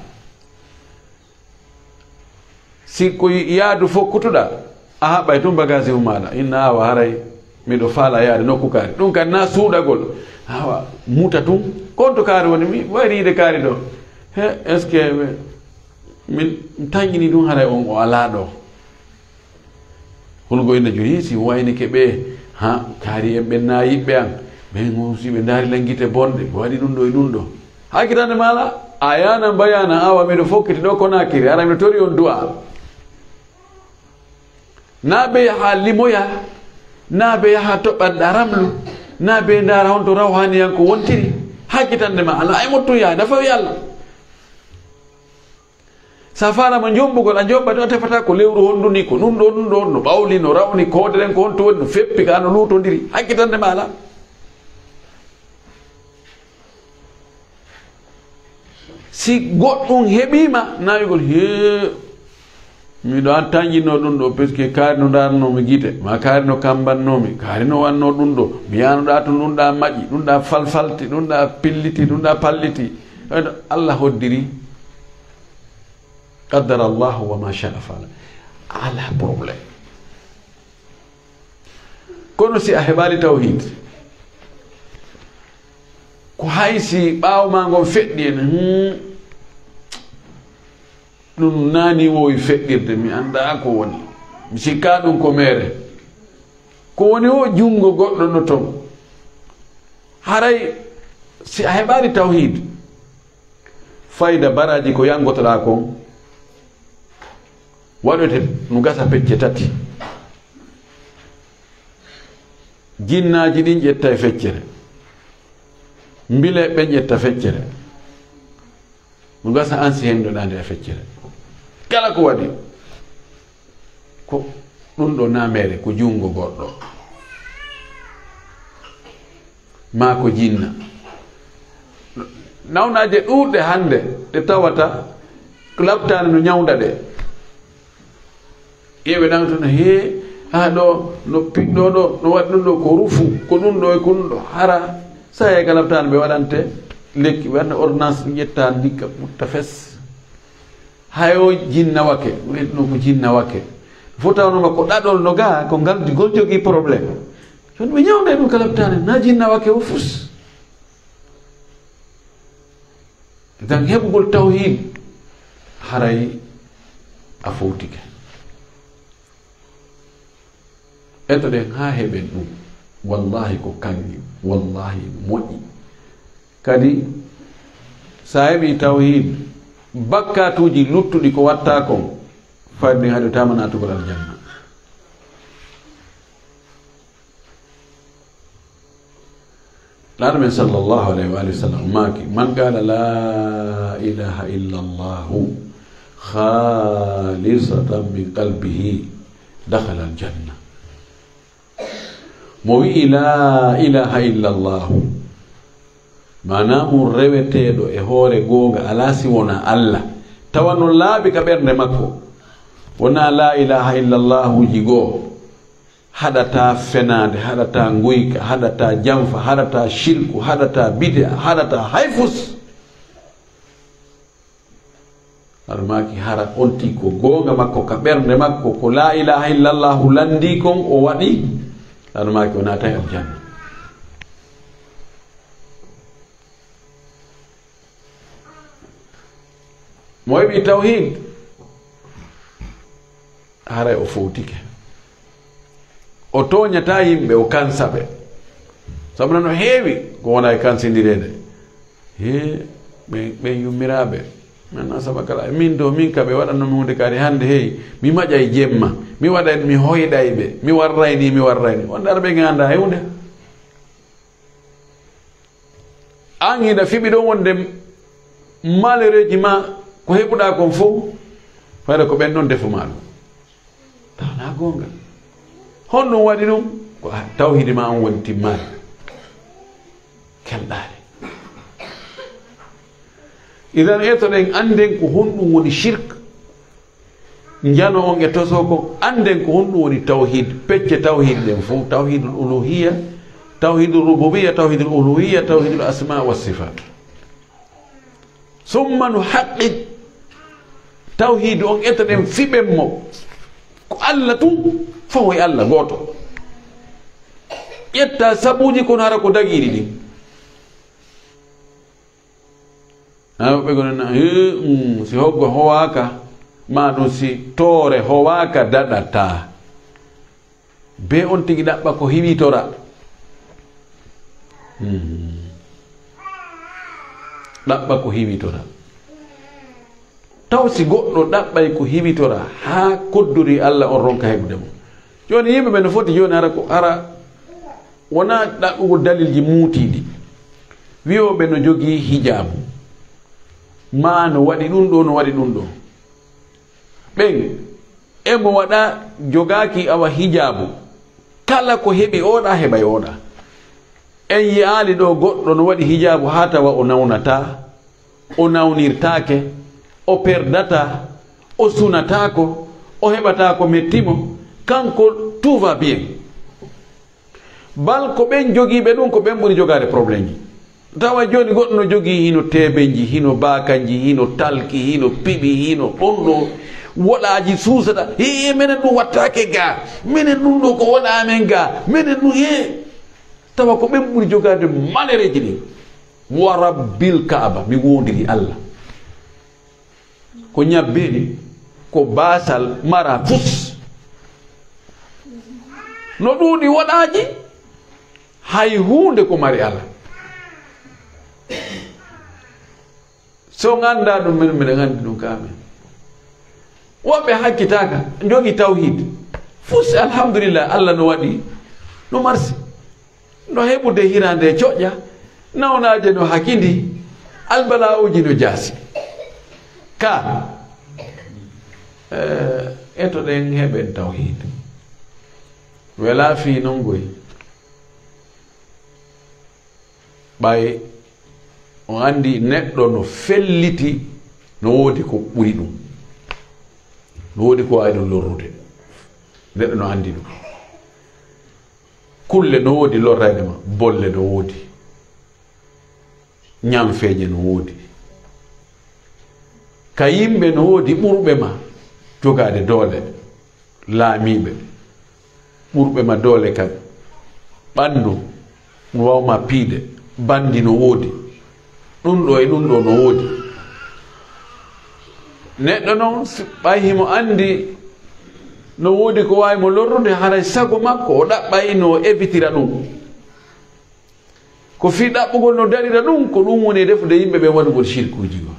si ko yaadu fokkutuɗa a haɓɓay tun bagage maɗa inna awa haray miɗo faala yaade nokku kaari ɗum kadi na suuɗagol awa muta tun konto kaari woni mi wayriide kaari ɗo he est ce que min tañini ɗum haray on o ala ɗo hulgo ina joni si wayni ke ɓe ha kaari en ɓe nayiɓɓe an ɓen si ɓe daari langguite bonɗe ɓe waɗi ɗum ɗo e ɗum ɗo hakkitande mala a yana mbayana awa miɗo fokkiti ɗo konakiri ara miɗo tori on du'a na ɓe yaha limoya na ɓe yaha toɓɓanɗa ramlu na ɓe ndara honto rawhaniyanko wontiri hakkitande ma ala e mottu yaha dafa wi allah sa farama jombugol a joɓɓati o tefata ko lewru honduni ko ɗum ɗo no ɓawli no rawni koderen ko honto woni no feppi ka no lutodiri hakkitande ma ala si goɗɗum heɓima nawigol he miɗo an tañjinno ɗum ɗo par ce que kaari no daranomi guite ma kaari no kambannomi kaari no wanno ɗum ɗo mi yanoɗa to ɗum ɗa maƴƴi ɗum ɗa falfalti ɗum ɗa pilliti ɗum ɗa palliti allah hoddiri qaddara allahu wa ma shaa fa'ala ala probléme kono si a heɓali tawhid ko haysi ɓaawo ma ngon feɗɗi en ɗum naani wowi feɗɗirde mi anda ko woni mi sikka ɗum ko mere ko woni o jungo goɗɗo no ton haray si a heɓani tawhid fayda baraji ko yangotoɗa kon waɗote no gasa pecce tati jinnaji ɗin ƴetta e feccere mbile ɓen ƴetta feccere no gasa ansi hendoɗa nde e feccere kala ko waɗi ko ɗum ɗo namere ko jungo goɗɗo ma ko jinna nawnaje ɗuɗɗe hande ɗe tawata labtani no ñawda ɗe yeɓe ɗantono he ha ɗo no piɗɗo ɗo no waɗi ɗum ɗo ko rufu ko ɗum ɗo e ko ɗum ɗo hara sa yega labtani ɓe waɗante lekki ɓe waɗna ordonnance ƴetta ndikka mutta fes hayo jinna wake wetno ko jinna wake fotawnoma ko ɗaɗol no ga ko ngal gol jogui probléme jon ɓe ñawde ɗum ka labtani na jinna wake o fus dan heɓugol tawhid haray a fowtike etoɗen ha heɓen ɗum wallahi ko kangi wallahi moƴƴi kadi sa heɓi tawhid bakkatuji luttuɗi ko watta kon fadde haɗo tama natugol aljanna laɗo men sallllahu alayhi wa sallam maki man qala la ilaha illa allahu khalisatan min qalbihi dakhala aljanna mo wi'i la ilaha illa allahu mana mum reweteɗo e hoore gonga ala si wona allah tawa no laaɓi ka ɓernde makko wona la ilaha illa allahu ji goo haɗata fenade haɗata guyka haɗata jamfa haɗata shirku haɗata bid'a haɗata hayfus aɗa maki hara onti ko gonga makko ka ɓernde makko ko la ilaha illa allahu landi kon o waɗi aɗa maki o naata e aljanna mo heɓi tawhid haray o fowtike o toñata yimɓe o kansaɓe sabu no heewi ko wona e kansidirede he ɓen yummiraɓe maintenant saba kala min do min kaɓe waɗannomi hunde kadi hande hey mi maƴa e jemma mi waɗa mi hoyɗay ɓe mi warrayni wonde aɗa ɓe ganda e hunde an hiɗa fiɓi ɗon wonde malheureusement ma ko heɓuɗa kon fof fayda ko ɓen ɗon defuma ɗum tawna gonga honɗum waɗi ɗum ko tawhidi ma on woni timmade kelɗade idan etoɗen anden ko honɗum woni shirk jano on e toso ko anden ko honɗum woni tawhid pecce tawhid ɗen fof tawhidul uluhiya tawhidul rububiyya tawhidul uluhiya tawhidul asma wa sifat summa no haqqid tawhid on etoɗen fiɓen mo ko allah tum fawo e allah goto ƴetta sabuji kono hara ko dagiɗi ɗin ɓe gonana si hoggo howaka ma ɗum si toore howaka daɗata be on tigi ɗaɓɓa ko hiwitora ɗaɓɓa ko hiwitora taw si goɗɗo ɗaɓɓay ko hiwitora ha koddori allah on ronka heɓude mo joni yimɓe ɓe no foti joni ara ko ara wona ɗaɓɓugo dalilji muutiɗi wiyoɓe no jogii hijabu ma no waɗi ɗum ɗo no waɗi ɗum ɗo ɓen emo waɗa jogaki awa hijabu kala ko heɓi oɗa heɓay oɗa en yi'ali ɗo goɗɗo no waɗi hijabu ha tawa o nawnata o nawnirtake o perdata o sunatako o heɓata ko mettimo kanko tout va bien bal ko ɓen jogiiɓe ɗum ko ɓen ɓuri jogade probléme ji tawa joni goɗɗo no jogii hino teɓenji hino bakanji hino talki hino piɓi hino ɗon ɗo woɗaji suusata he minen ɗum wattake ga minen ɗum ɗo ko woɗamen ga minen ɗum he tawa ko ɓen ɓuri jogade malereji ɗin wa rabbil kaaba mi wondiri Allah ko ñabbeɗi ko basal mara fus no ɗuuɗi woɗaji hay hunde ko mari Allah so ganda ɗum men mbiɗa gandi ɗum kamen woɓɓe hakkitaka jogi tawhid fus alhamdulillah Allah no waɗi no marsi no heɓude hirande coƴƴa nawnaje no hakindi albalawuji no jaasi ka eto ɗen heɓen tawhid wela fi non goy ɓay on andi neɗɗo no felliti no woodi ko ɓuri ɗum no woodi ko wawi ɗum lorrude neɗɗo no andi ɗum kulle no woodi lorrede ma bolle no woodi ñamfeje no woodi ka yimɓe no woodi ɓurɓe ma jogade doole laamiɓe ɓurɓe ma doole kan ɓandu no wawma piide bandi no woodi ɗum ɗo e ɗum ɗo no woodi neɗɗo noon ɓay himo andi no woodi ko wawi mo lorrude haray sago makko o ɗaɓɓay no évitira ɗum ko fi ɗaɓɓugol no daɗira ɗum ko ɗum woni defude yimɓe ɓe waɗugol shirkuji go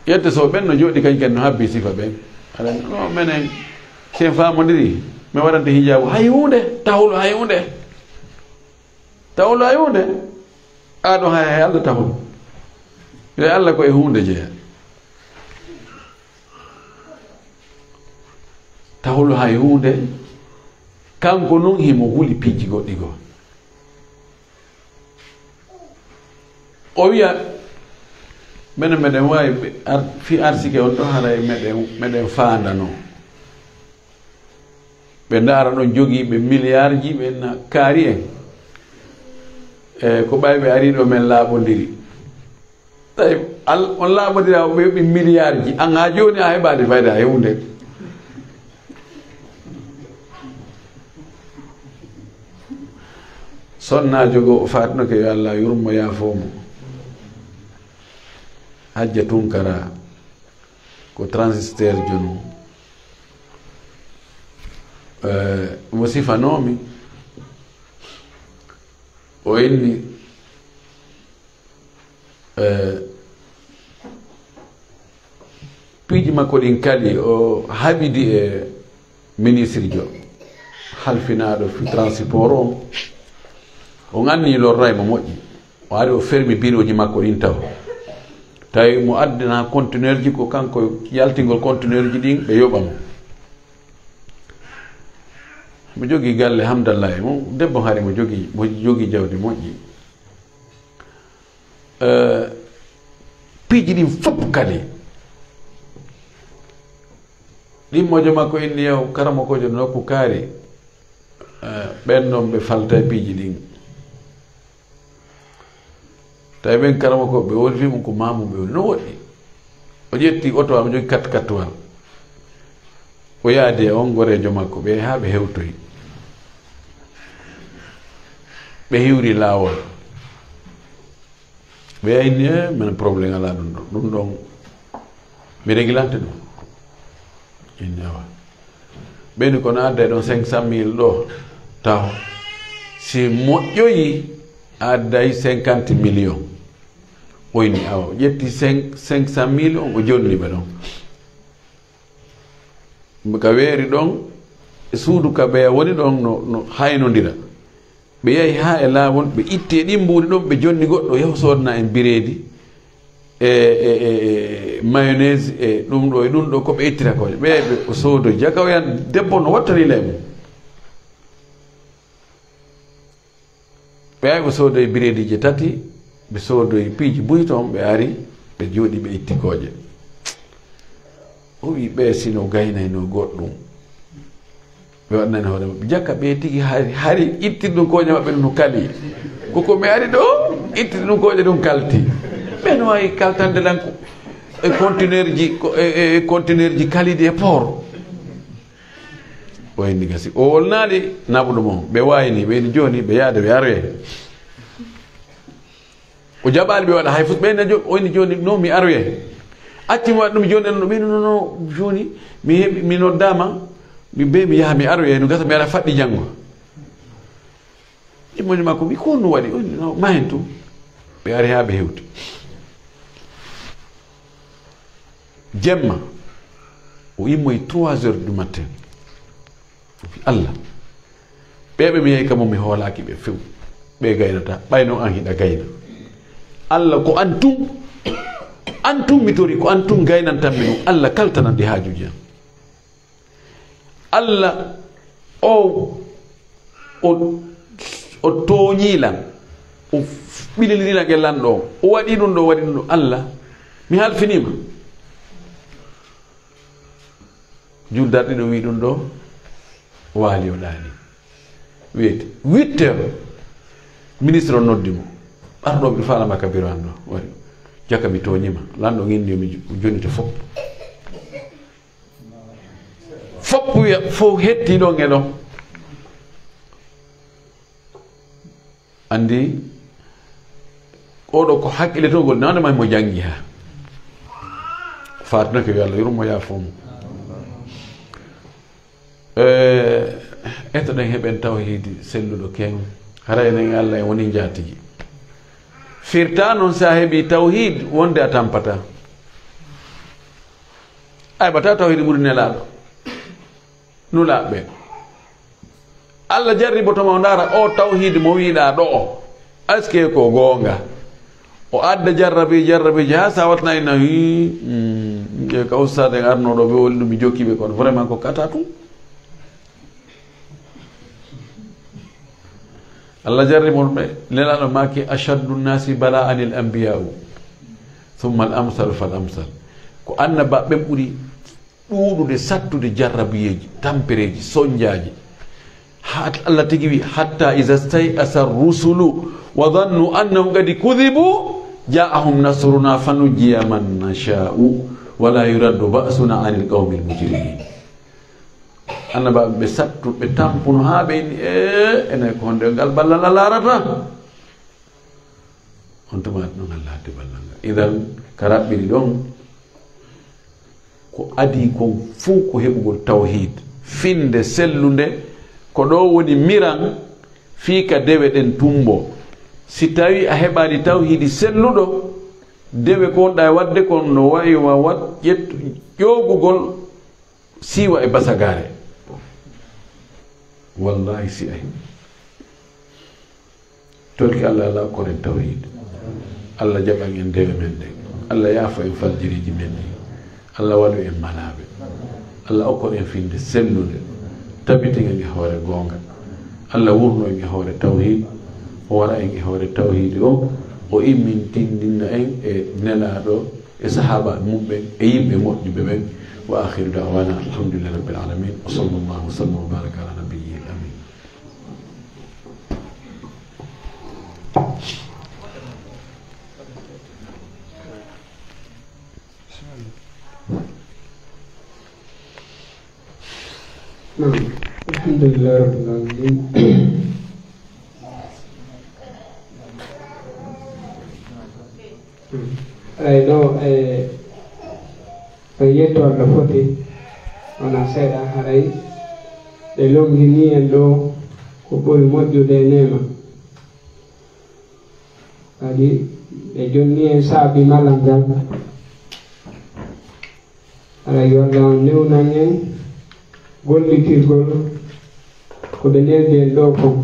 yette so ɓen no jooɗi kañ ken no habbi sifa ɓen aɗa no menen sen famodiri mi waɗante hijabu hay hunde tahulu hay hunde tahulu hay hunde aɗo hay Allah tahulu ɓe Allah ko e hunde jeeya tahulu hay hunde kanko nun himo huli piiji goɗɗi goo o wiya minen meɗen wawi fi arsike on ɗo haray meɗen fandano ɓe ndaara ɗon jogiiɓe milliard ji ɓe kaari en ko ɓayɓe ariɗo men laaɓodiri tawi on laaɓodira ɓe yoɓi milliard ji an ha joni a heɓade fayda hewde sonnajo go o fatnoke yo Allah yurmo yaafomo hajja tunkara ko transistor jonu mo sifanomi o inni piiji makko ɗin kali o haɓidi e ministre jo halfinaɗo fi transport o anni lorray mo moƴƴi o ari o fermi bureau ji makko ɗin taw tawi mo addana conteneur ji ko kanko yaltingol conteneur ji ɗin ɓe yoɓamo mo jogii galle hamdallah mo debbo hari mo jogii jawdi moƴƴi piiji ɗin fof kadi ɗin mojo makko inni yew karamo kojo no nokku kaari ɓen noon ɓe falta piiji ɗin tawi ɓen karama ko ɓe woni fimum ko mamum ɓe woni no woɗɗi o ƴetti auto am jogi 4x4 o yaadi e on gorejo makko ɓe ha ɓe hewtoyi ɓe hiwri laawol ɓe ayni e men probléme ala ɗum ɗon mi régulante ɗum inni awa ɓeni kono adda ɗon 500 000 ɗo taw si moƴƴoyi adday 50 millions oyni awa ƴetti 500 000 on o jonni ɓe ɗon ka weeri ɗon suudu ka ɓeya woni ɗon no haynodira ɓe yahi ha e laawol ɓe itti ɗin mbuuɗi ɗon ɓe jonni goɗɗo yaho sodna en bireedi e mayonnaise e ɗum ɗo e ɗum ɗo ko ɓe ittira koje ɓe o soodoy jaka o yan debbo no wattanila e mum ɓe ay ɓe soodoy bireedi je tati ɓe soodoy piiji buy toon ɓe ari ɓe jooɗi ɓe itti koje o wi ɓe sino gaynayno goɗɗum ɓe waɗnani hoore maɓɓe jakka ɓe tigi hari ittide ɗum koƴe maɓɓe no kali koko mi ari ɗo ittide ɗum koƴe ɗum kalti ɓe no wawi kaltande lan conteneur ji kalidi e port o henni gasi o wolnaɗi naɓuɗo mon ɓe wayni ɓeyni joni ɓe yaade ɓe aroye o jaɓali ɓe waɗa hay fus ɓeyna oyni joni non mi aroye accimi waɗ ɗum joni enno ɓeyni nono joni mi heɓi mi noddama mi be mi yaha mi aroye no gasa mi ara faɗɗi janggo immoni makko wi ko no waɗi oyni ma hen tum ɓe ari ha ɓe hewti jemma o immoye 3 heures du matin Allah ɓeɓe mi yehi kamo mi hoolaki ɓe few ɓe gaynata ɓayno an hiɗa gayna Allah ko antum mi tori ko antum gaynantanmi ɗum Allah kaltanandi haajuji an Allah o tooñilan o ɓilililan e lanɗo o waɗi ɗum ɗo waɗi ɗum ɗo Allah mi halfinima juldarɗi ɗo wi ɗum ɗo waali o ɗaani wiyete 8 heures ministre o noddi mo ɓarɗoɓe falama kabiro an ɗo wari jakka mi toñima lanɗo indi mi jonite fopp wiya fof hetti ɗon e ɗon andi oɗo ko haqqille to gol nawde may mo jangi ha fatunake wi Allah yurmo yafomo ettoɗen heɓen tawhidi selluɗo keng hara enen Allah en woni jatigi firta noon sa heeɓi tawhid wonde a tampata aybata tawhid ɓuri nelaɗo nulaɓɓe Allah jarribotoma o dara o tawhid mo wiɗa ɗo o aske ko gonga o adda jarrabiji ha sa watna ina ƴe ka ustade en arnoɗo ɓe woli ɗum mi jokkiɓe kono vraiment ko kata tum Allah jarribon ɓe nelaɗo maki ashaddu nnasi bala anil anbiya'u thumma al amsal fal amsal ko annabaɓe ɓuuri ɗuɗude sattude jarrabiyeji tampereji soñjaji ha Allah tigi wi hatta iza stay'asa rusulu wa dhannu annahum qad kudhibu ja'ahum nasruna fanujjiya man nasha'u wala yuraddu ba'suna anil qawmil mujrimin annabaɓe ɓe sattu ɓe tampuno ha ɓe ni enen ko honde ngal ballal a larata on tumati noon Allah addi ballal ngal idan ka raɓɓiri ɗon ko adi kon fuu ko heɓugol tawhid finde sellunde ko ɗo woni miran fii ka dewe ɗen tumbo si tawi a heɓani tawhidi selluɗo dewe ko wonɗa e wadde kon no wayi wa wat ƴoogugol siiwa e basagare wallahi si ay tolki Allah ala koren tawhid Allah jaɓan en dewe men ɗe Allah yaafa en fajjiriji men ɗi Allah waɗu en malaɓe Allah okkon en finde sellude tabitingen e hoore gonga Allah wurno en e hoore tawhid o wara en e hoore tawhidi o immin tindinna en e nelaɗo e sahaba mumɓen e yimɓe moƴƴuɓe ɓen wa akhiru da'wana alhamdulillahi rabbil alamin wa sallallahu wa sallam wa baraka ala nabiyyi amin alhamdulillah rabbil alamin ay ɗo e yettorɗo foti wona seeɗa haray ɗe longini en ɗo ko ɓuri moƴƴude nema kadi ɓe jonni en saabi malal ngal haray walla on newnan en gollitirgol ko ɓe neldi en ɗo kon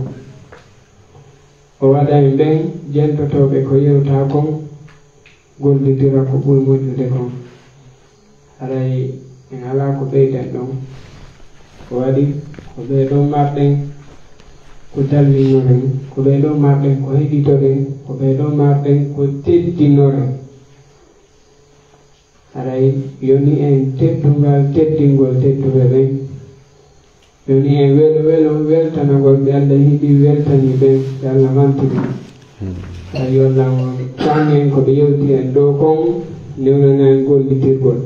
o waɗa en ɓen jentotoɓe ko yewta kon gollidira ko ɓuri moƴƴude kon haray en ala ko ɓeyden ɗon ko waɗi ko ɓeɗon marɗen ko dallinoren ko ɓeɗon marɗen ko heɗitoren ko ɓeɗon marɗen ko teddinoren haray yoni en teddungal teddingol tedduɓe ɓen joni e welo weltanagol ɓe Allah yiɗi weltani ɓe Allah mantini ayi walla cangen ko ɓe yewti en ɗo kon newnan en gollitirgol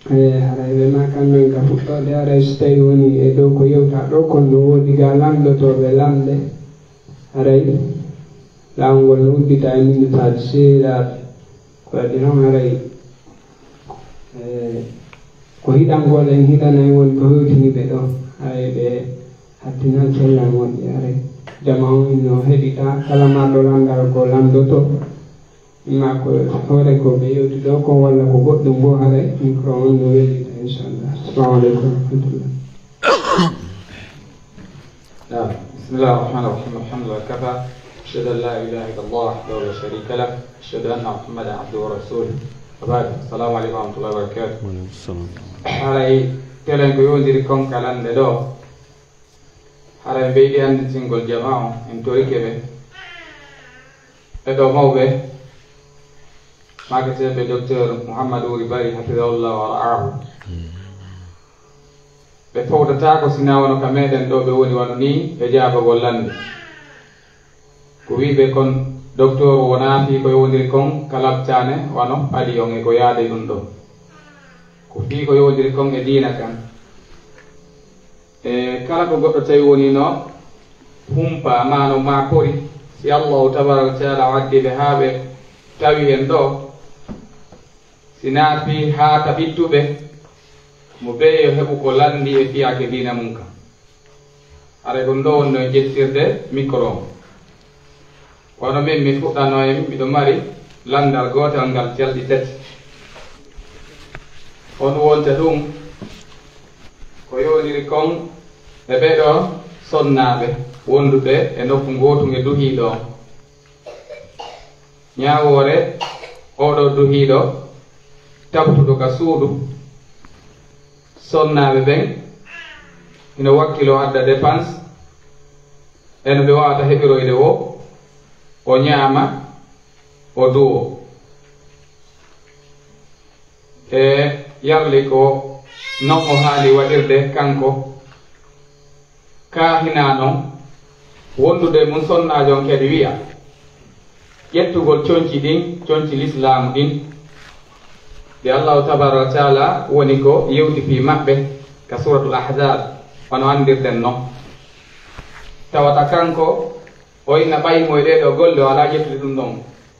haray ɓe ma kamɓen ka fuɗɗode haray so tawi woni e dow ko yewta ɗo kon no woodi ga lamdotoɓe lamɗe haray laawol ngol no uddita e minutaji seeɗaɓe ko waɗi noon haray ko hiɗangol en hiɗanay woni ko hewtiniɓe ɗo haray ɓe hattina cellal wonɗe haray jama on no heɗiɗa kala maɗo landal ko lamdoto ma ko hoore ko ɓe yewti ɗo ko walla ko goɗɗum bo haray micro on no welita inchallah. Assalamu aleykum warahmatullah. bismillah ar-rahman ar-rahim alhamdulillah kafa ashhadu an la ilaha illallah wahdahu la sharika lah ashhadu anna muhammadan abduhu wa rasuluh wa ba'd. Assalamu aleykum wa rahmatullahi wa barakatuh. haray telen ko yowdiri konkalande ɗo haray mbeyɗi anditingol jama o en torike ɓe ɓeɗo mawɓe magateɓe docteur Mouhamadou Wuri Bari hafidahullah wa ra'ahu ɓe fawtata ko sina wono ka meɗen ɗo ɓe woni wano ni ɓe jaabagol lande ko wiɓe kon docteur wona fi ko yowdiri kon kalabtane wano ɓaɗi on e ko yaade ɗum ɗo ko fi ko yowdiri kon e diina kan e kala ko goɗɗo tawi woni no humpa mano ma kori si allahu tabaraka wa taala waddiɓe ha ɓe tawi en ɗo si naafi ha ka ɓittuɓe mo beeyo heɓu ko landi e fiyake diina mum kam haray ko ndo wonno e jettirde micro o kono min mi fuɗɗano en miɗo mari landal gotal ngal calɗi tati on wonta ɗum ko yowdiri kon e ɓeɗo sonnaɓe wonduɓe e nokku gotum e duhiɗo ñawore oɗo duhiɗo tabtuɗo ka suudu sonnaɓe ɓen ina wakkilo adda dépense eno ɓe wawata heɓiroyde o ñaama o duwo e yarli ko non o haali waɗirde kanko ka hina noon wondude mum sonnajon kadi wiya ƴettugol conci ɗin conci l'islamu ɗin de allahu tabaraka wa taala woni ko yewti fi maɓɓe ka suratul ahzab wano andirden noon tawata kanko o ina ɓaymo e ɗeɗo golle o ala ƴettude ɗum ɗon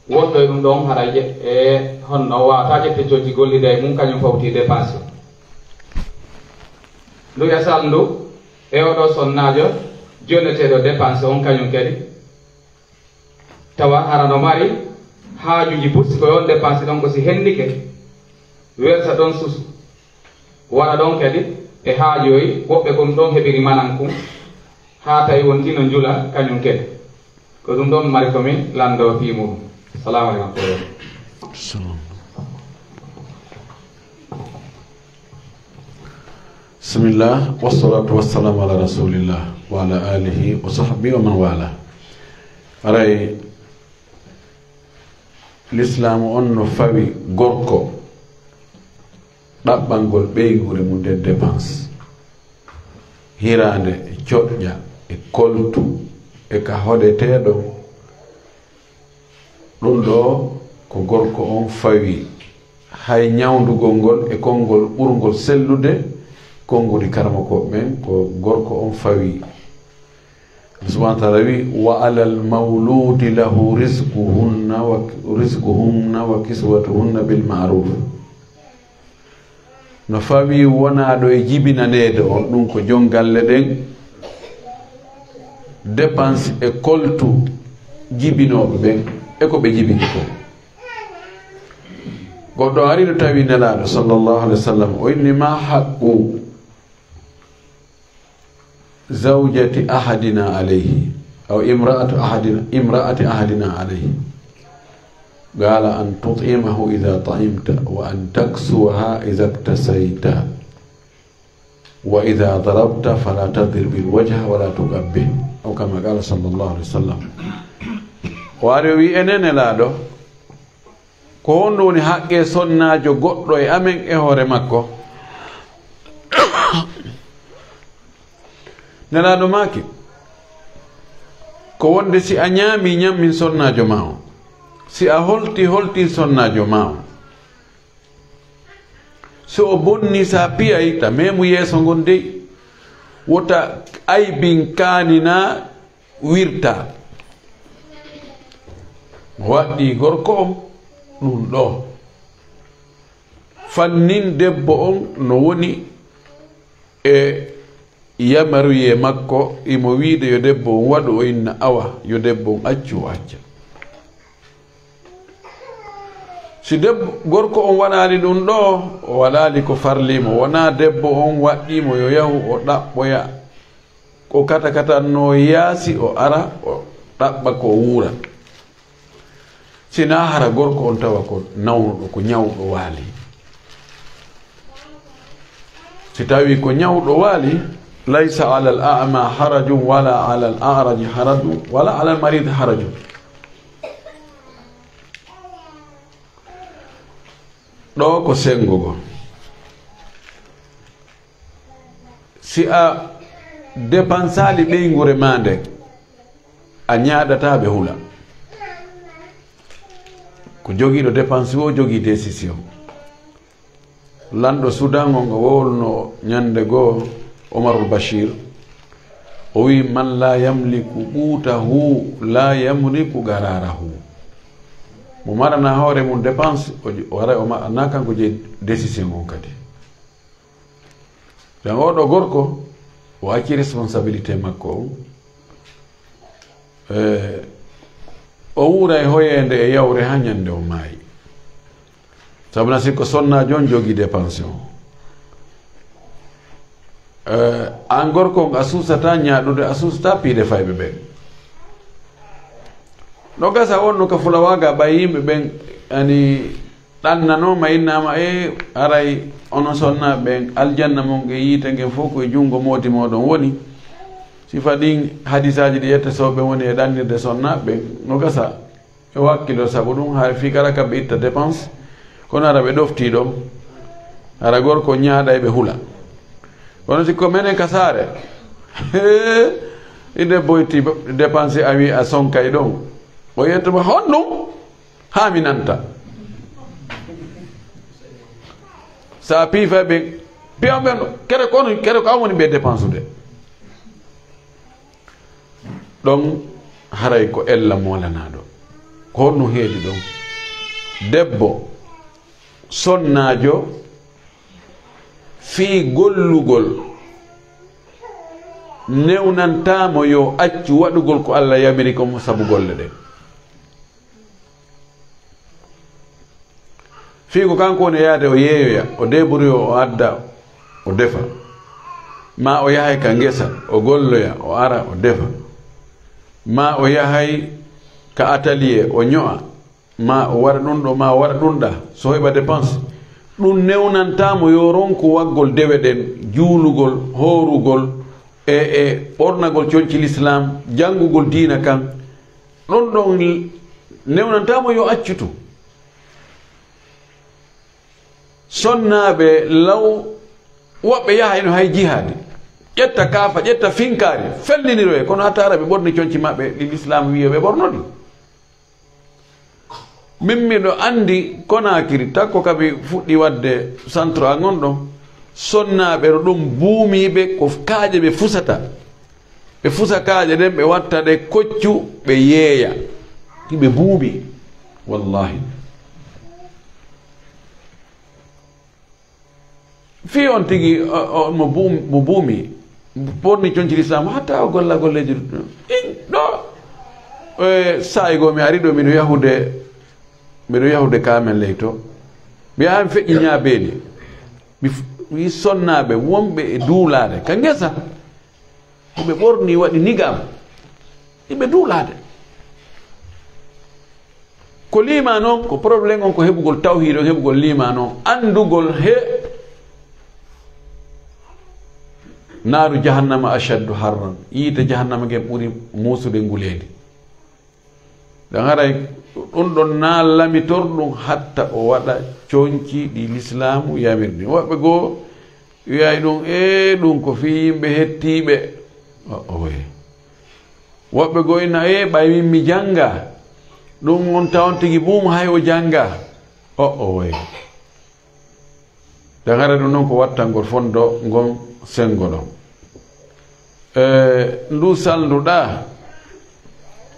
wonɗo e ɗum ɗon hara e honno wawata ƴette conci gollida e mum kañum fawti dépense ndu yasal ndu e oɗo sonnajo jonneteɗo dépense on kañum kadi tawa harano mari haajuji pusti ko yon dépense ɗon ko si hendike werta ɗon susu waɗa ɗon kadi e haajoyi woɓɓe ko ɗum ɗon heɓiri manan kum ha tawi wontino njula kañum kadi ko ɗum ɗon mari komin lando fi muɗum. Assalamu aleykum. bismillah wassalatu wassalamu ala rasulillah wa ala alihi wa sahbihi wa man wala. aray l'islamu on no fawi gorko ɗaɓɓangol ɓeygure mum nder dépense hirande e coƴƴa e koltu e ka hoɗeteɗo ɗum ɗo ko gorko on fawi hay ñawdugol ngol e konngol ɓurgol sellude konngudi karmakoɓe ɓen ko gorko on fawi. subhanahu wa taala wi wa alal mawludi lahu rizquhunna wa kiswatuhunna bil ma'ruf. no fawi wonaɗo e jibinanede on ɗum ko jongalle ɗen dépense e koltu jibinoɓe ɓen e ko ɓe jibini ko. goɗɗo ari no tawi nelaɗo sallllahu alih wa sallam o inni ma haqqu zawjati ahadina alayhi aw imra'ati ahadina alayhi qala an tut'imahu idha ta'imta wa an taksuha idha iktasayta wa idha darabta fala tadrib bil wajha wa la tuqabbih aw kama qala sallallahu alaihi wasallam. o ari wi enene laaɗo ko honɗo woni haqqe sonnajo goɗɗo e amen e hoore makko nelaɗo maaki ko wonde si a ñaami ñammin sonnajo ma o, si a holti sonnajo ma o, so o bonni sa piyay ta memu yeeso ngon dey wota aybin kanina wirta waɗɗi gorko on ɗum ɗo fannin debbo on no woni e yamaruye makko imo wiide yo debbo on waɗu o inna awa yo debbo on accu o acca. si debbo gorko on waɗani ɗum ɗo o waɗali ko farlimo, wona debbo on waɗɗimo yo yahu o ɗaɓɓoya ko kata katanno yaasi o ara o ɗaɓɓa ko wuura. sina hara gorko on tawa ko nawnuɗo ko ñawɗo waali. si tawi ko ñawɗo waali laysa ala al a'ma harajun wala ala al a'raji harajun wala ala al marid harajun. ɗo ko sengugo. si a dépensali ɓeygure ma nde a ñaɗata ɓe hula. ko jogiiɗo dépense o jogii décision. lanɗo Soudan o ngo wowolno ñande goo Omarul Bachir o wi man la yamliku ɓuutahu la yamliku gararahu. mo marana hoore mum dépense o wara o na kanko je décision on kadi. dan oɗo gorko o acci responsabilité makko on o wuura e hoyende e yawre ha ñande o maayi. sabuna sikko sonnajo on jogii dépense o. an gorko a suusata ñaaɗude a suusata piide fayɓe ɓen. no gasa wonno ka fulawaga ɓay yimɓe ɓen ani ɗannanoma innama aray ono sonna ɓen aljanna mon e yiite ngen fof koye junngo mooti moɗon woni. sifa ɗin hadisaji ɗi yetta sowɓe woni e ɗannirde sonnaɓe no gasa e wakkilo sabu ɗum ha fi kala kamɓe itta dépense kono ara ɓe ɗofti ɗon ara gorko ñaaɗa e ɓe hula. kono sikko menen ka saare ide boyti dépense a wi a sonkay ɗon o yettoma honɗum ha mi nanta. sa piifa ɓe piyaɓen kere ko an woni ɓe dépense ude ɗon haray ko ella molanaɗo ko honno heedi ɗon. debbo sonnajo fii gollugol newnantamo yo accu waɗugol ko Allah yamiri ko sabu golle ɗe. fii ko kanko woni yaade o yeeyoya o deburi o adda o defa, ma o yahay ka ngesa o golloya o ara o defa, ma o yahay ka atelier o ño'a, ma o waɗa ɗum ɗo ma o waɗa ɗum ɗa so heɓa dépense. ɗum newnantamo yo ronko waggol dewe ɗen, juulugol, horugol e ɓornagol coñci l'islam, janngugol diina kan. ɗon ɗon newnantamo yo accutu. sonnaɓe law woɓɓe yaha eno hay jihaade ƴetta kaafa ƴetta finkaari felliniroye kono hattara ɓe ɓorni coñci maɓɓe ɗi l'islam wiyo ɓe ɓornoɗi. min miɗo andi Konakiri takko kaɓe fuɗɗi wadde centre a gonɗon sonnaɓe no ɗum buumiɓe ko kaaƴe ɓe fusata, ɓe fusa kaaƴe ɗen ɓe watta ɗe koccu ɓe yeeya hiɓe buumi. wallahi fi on tigi mo buumi ɓorni coñci l'islam hatta o golla golleji ɗo saaygo mi ari ɗo miɗo yahude kamen ley to mi yahan feƴƴi ñaabeeli mi sonnaɓe wonɓe e duulaade ka ngesa ɓe ɓorni waɗi nigam iɓe duulaade ko liima noon ko probléme on ko heɓugol tawhiid on heɓugol liima noon andugol naaru jahannama ashaddu harran yiite jahannama gen ɓuri muusude nguleedi. ɗan haray ɗum ɗon naalamitorɗum hatta o waɗa coñci ɗi l'islamu yamirdi. woɓɓe goo wiyay ɗum ɗum ko fi yimɓe hettiɓe oye woɓɓe goyna ɓay min mi janga ɗum on tawon tigi buum hay o janga oye dagara ɗum noon ko wattangol fondo ngon sengo ɗon ndu salduɗa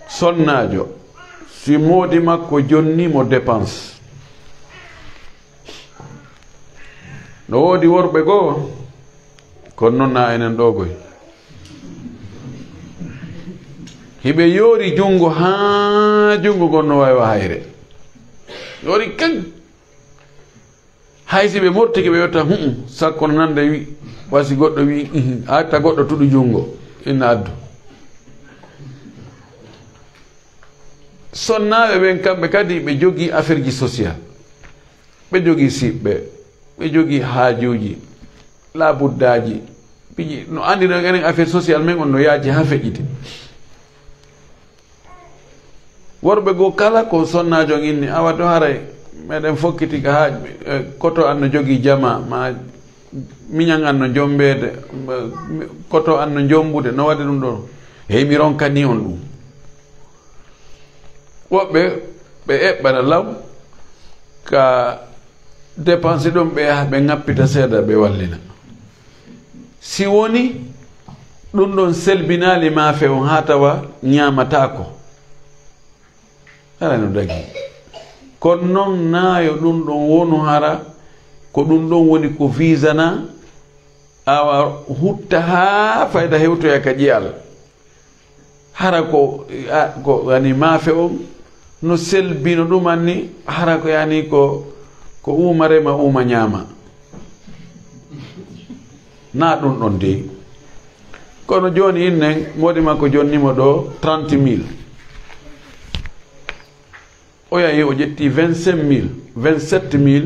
sonnajo si moodi makko jonnimo dépense no woodi worɓe goo kono noon na enen ɗo goy hiɓe yoori jungo haa jungo gon no wawi hayre yoori kan hay si ɓe mottiki ɓe yotta sakko no nande wi wasi goɗɗo wi atta goɗɗo tuɗu jungo inna addu sonnaɓe ɓen kamɓe kadi ɓe jogii affaire ji social ɓe jogii siɓɓe ɓe jogii haajuji labuddaji piji no andino enen affaire social men on no yaaji ha feƴƴiti worɓe goo kala ko sonnajo inni awa to haray meɗen fokkiti ka ha koto an no jogii jama ma miñan an no jombede koto an no jombude no waɗi ɗum ɗon hey mi ronkani on ɗum woɓɓe ɓe eɓɓana law ka dépense ɗum ɓe ŋappita seeɗa ɓe wallina si woni ɗum ɗon selbinali maafe on ha tawa ñamatako ala no dagi kono noon naayo ɗum ɗon wonu hara ko ɗum ɗon woni ko visana awa hutta ha fayda hewtoya ka ƴiyal hara ko yani maafe on no selbino ɗuman ni hara ko yani ko umarema uma ñaama na ɗum ɗon de kono joni innen modi makko jonnimo ɗo 30 000 o yahi o ƴetti 25 000 27 000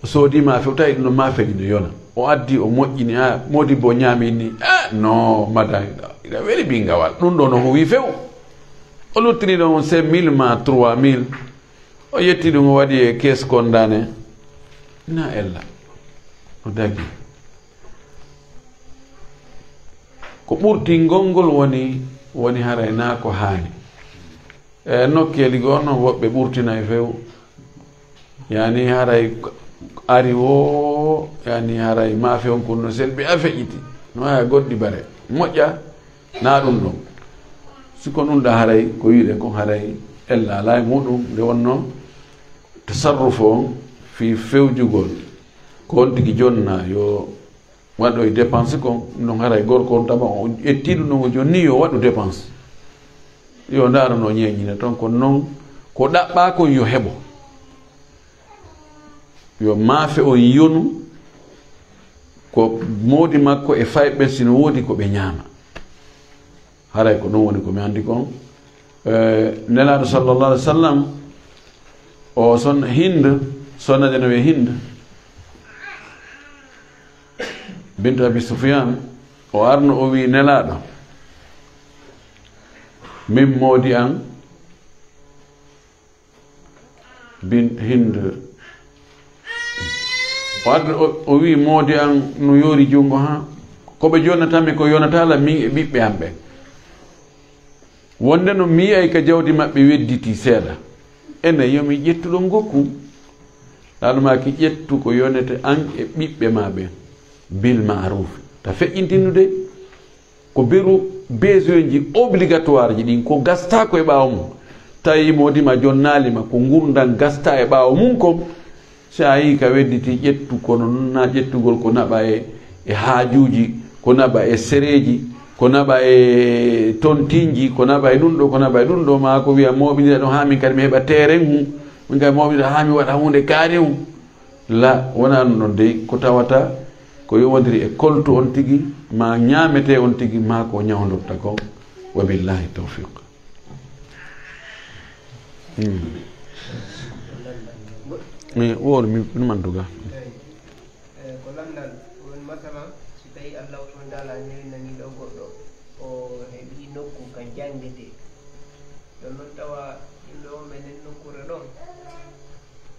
o soodi maafe o tawi ɗum no maafeji no yona o addi o moƴƴini a modi bo ñaami ni no mada ina weli ɓingawal ɗum ɗo no howi few o luttini ɗon on 5 000 ma 3 000 o yetti ɗum o waɗi e caisse condane na ella o dagi ko ɓurti ngolngol woni haray na ko haani nokkeli goo noon woɓɓe ɓurtina e few yani haray ari o yani haray maafe on kon no selbi a feƴƴiti no haya goɗɗi bare moƴƴa na ɗum ɗon siko ɗum ɗa haray ko wiɗen kon haray ella ala e muɗum nde wonno tasarrufu on fi fewjugol ko on tigi jonna yo waɗo e dépense kon ɗum haray gorko on tama o ettiɗum ɗon o jonni yo waɗu dépense yo ndaarano ñeññina toon kono noon ko ɗaɓɓa kon yo heɓo yo maafe on yonu ko moodi makko e fayɓe sino woodi ko ɓe ñaama haray ko ɗum woni ko mi anndi kon nelaaɗo sallallah alih w sallam o son Hind sonnade no wiye Hind bintu Abi Sufyan o arno o wi nelaaɗo min moodi an bin Hind o arno o wi moodi an no yoori jungo ha koɓe jonnatami ko yonatala min e ɓiɓɓe am ɓe wonde no mi yiyay ka jawdi maɓɓe wedditi seeɗa ene yomi ƴettuɗo ngokku ɗaɗumaki ƴettu ko yonete an e ɓiɓɓe ma ɓe bil maruf ta feƴƴintinnude ko beru besoin ji obligatoire ji ɗin ko gasta ko e ɓaawo mum tawi modima jonnalima ko gurdan gasta e ɓaawo mum kon so a yi ka wedditi ƴettu kono nonna ƴettugol ko naɓa e haajuji ko naɓa e sereji ko naɓa e tontinji ko naɓa e ɗum ɗo ko naɓa e ɗum ɗo ma ko wiya moɓidira ɗon ha min kadi mi heɓa terrain hu min kadi moɓidira ha mi waɗa hunde kaari hu la wona ɗum ɗon dey ko tawata ko yowodiri e koltu on tigi ma ñamete on tigi ma ko ñawdorta kon wa billahi tawfiq mi woor mi manduga ko landal won masalan si tawi allah subhanahu wa taala newinaniɗo goɗɗo o heeɓi nokku ka jangete ɗon noon tawa yimɓe o menen nokkure ɗon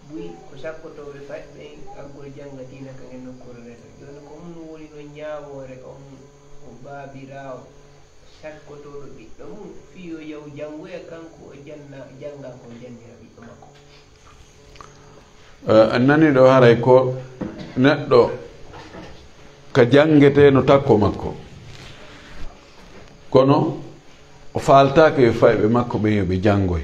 ɓuyi ko sakkotoɓe faƴɓe aggol janggatina ka gen nokkure reta joni ko on woni no ñawore on o babirawo sakkotoɗo ɓiɗɗo mum fiyo yaw jangoya kanko o janga ko jandira ɓiɗɗo makko. an nani ɗo haray ko neɗɗo ka jangete no takko makko kono o faltake yo fayɓe makko ɓen yo ɓe jangoy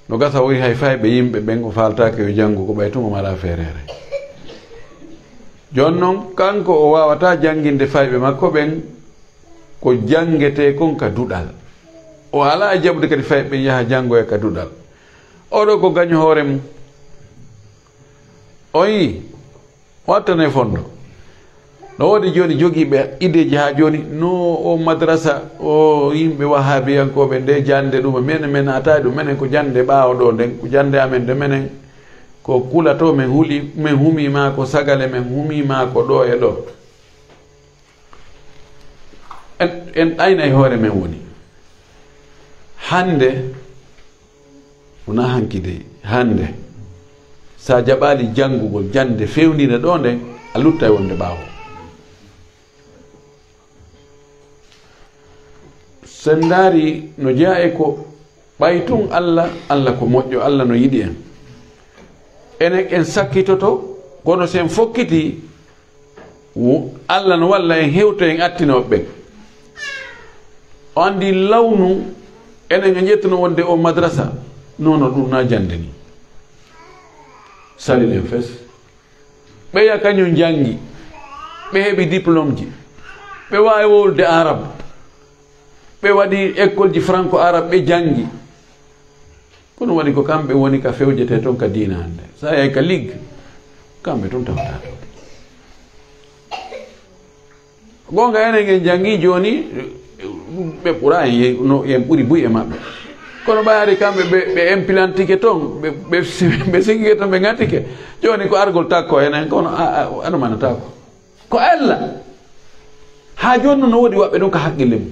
no gasa woni hay fayɓe yimɓe ɓen o faltake yo jango ko ɓay tumo mala feerere jon noon kanko o wawata janginde fayɓe makko ɓen ko jangete kon ka duɗal o ala jaɓde kadi fayɓe ɓen yaha jangoya ka duɗal oɗo ko gaño hoore mum o yi wattane fondo no woodi joni jogiiɓe ideji ha joni no o madrasa o yimɓe wahabiyankoɓe nde jande ɗum men atani ɗum minen ko jande ɓaawo ɗo nden ko jande amen nde minen ko kulato min humima ko sagale men humima ko ɗo e ɗo en ayna e hoore men woni hande wona hanki dey hande sa jaɓali jangugol jande fewndina ɗo nden a lutta e wonde ɓaawo sen daari no jeeya e ko ɓay tun allah ko moƴƴo allah no yiɗi en enen en sakkitoto kono sen fokkiti allah no walla en hewto en attinoɓe ɓen o andi lawnu enen e jettuno wonde o madrasa nono ɗum na jande ni salilen fes ɓeya kañum jangi ɓe heɓi diplôme ji ɓe wawi wolde arabe ɓe waɗi école ji franco arabe ɓe jangi kono waɗi ko kamɓe woni ka fewjete toon ka diina hande sa yay ka ligge kamɓe toon tawata ɗo gonga enen en jangi joni ɓe ɓura en ɓuri buy e maɓɓe kono ɓayari kamɓe ɓe implantike toon ɓe sigike toon ɓe gatike joni ko argol takko enen kono aɗa manata ko allah ha joni no woodi waɓɓe ɗon ka haqqille mum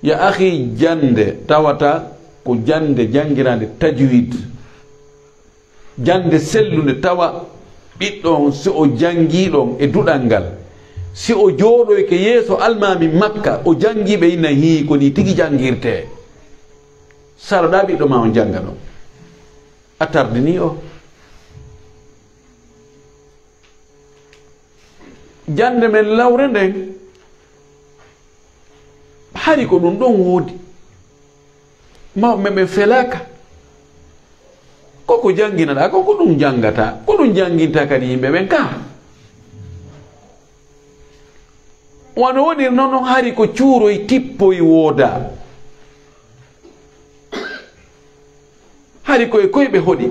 ya akhi jande tawata ko jande jangirande tajwid jande sellude tawa ɓiɗɗo si o jangiɗon e duɗal ngal si o jooɗoyke yeeso almami makka o jangiɓe inna hi ko ni tigi jangirte saroɗa ɓiɗɗo ma on janga ɗon a tardini o jande men lawre nden hari ko ɗum ɗon woodi mawɓe ɓe felaka koko janginaɗa koko ɗum jangata ko ɗum janginta kadi yimɓe ɓen ka wano woni noon hari ko cuuroy tippoy wooda hari koye koyɓe hoɗi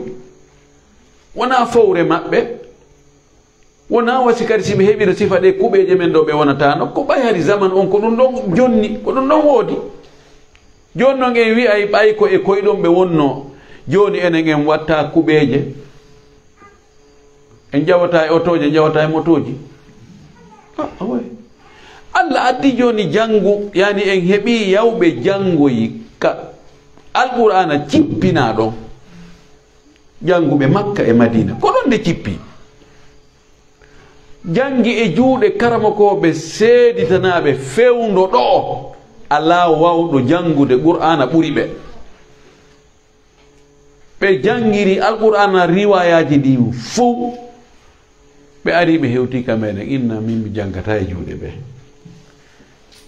wona fowre maɓɓe wona wasi kadi siɓe heɓino sifa ɗe kuɓeje men ɗo ɓe wonatano ko ɓay hari zaman on ko ɗum ɗon jonni ko ɗum ɗon woodi joni noon en wiyay ɓay ko e koyɗon ɓe wonno joni enen en watta kuɓeje en jawata e otoje en jawata e motoji way allah addi joni jangu yani en heeɓi yawɓe jangoyi ka alqur'ana cippina ɗon janguɓe makka e madina ko ɗon nde cippi jangi e juuɗe karamakoɓe seeditanaɓe fewndo ɗo ala wawɗo jangude qur'ana ɓuri ɓe ɓe jangiri alqur'ana riwayaji ɗi fou ɓe ari ɓe hewti ka meɗen inna min mi jangata e juuɗe ɓe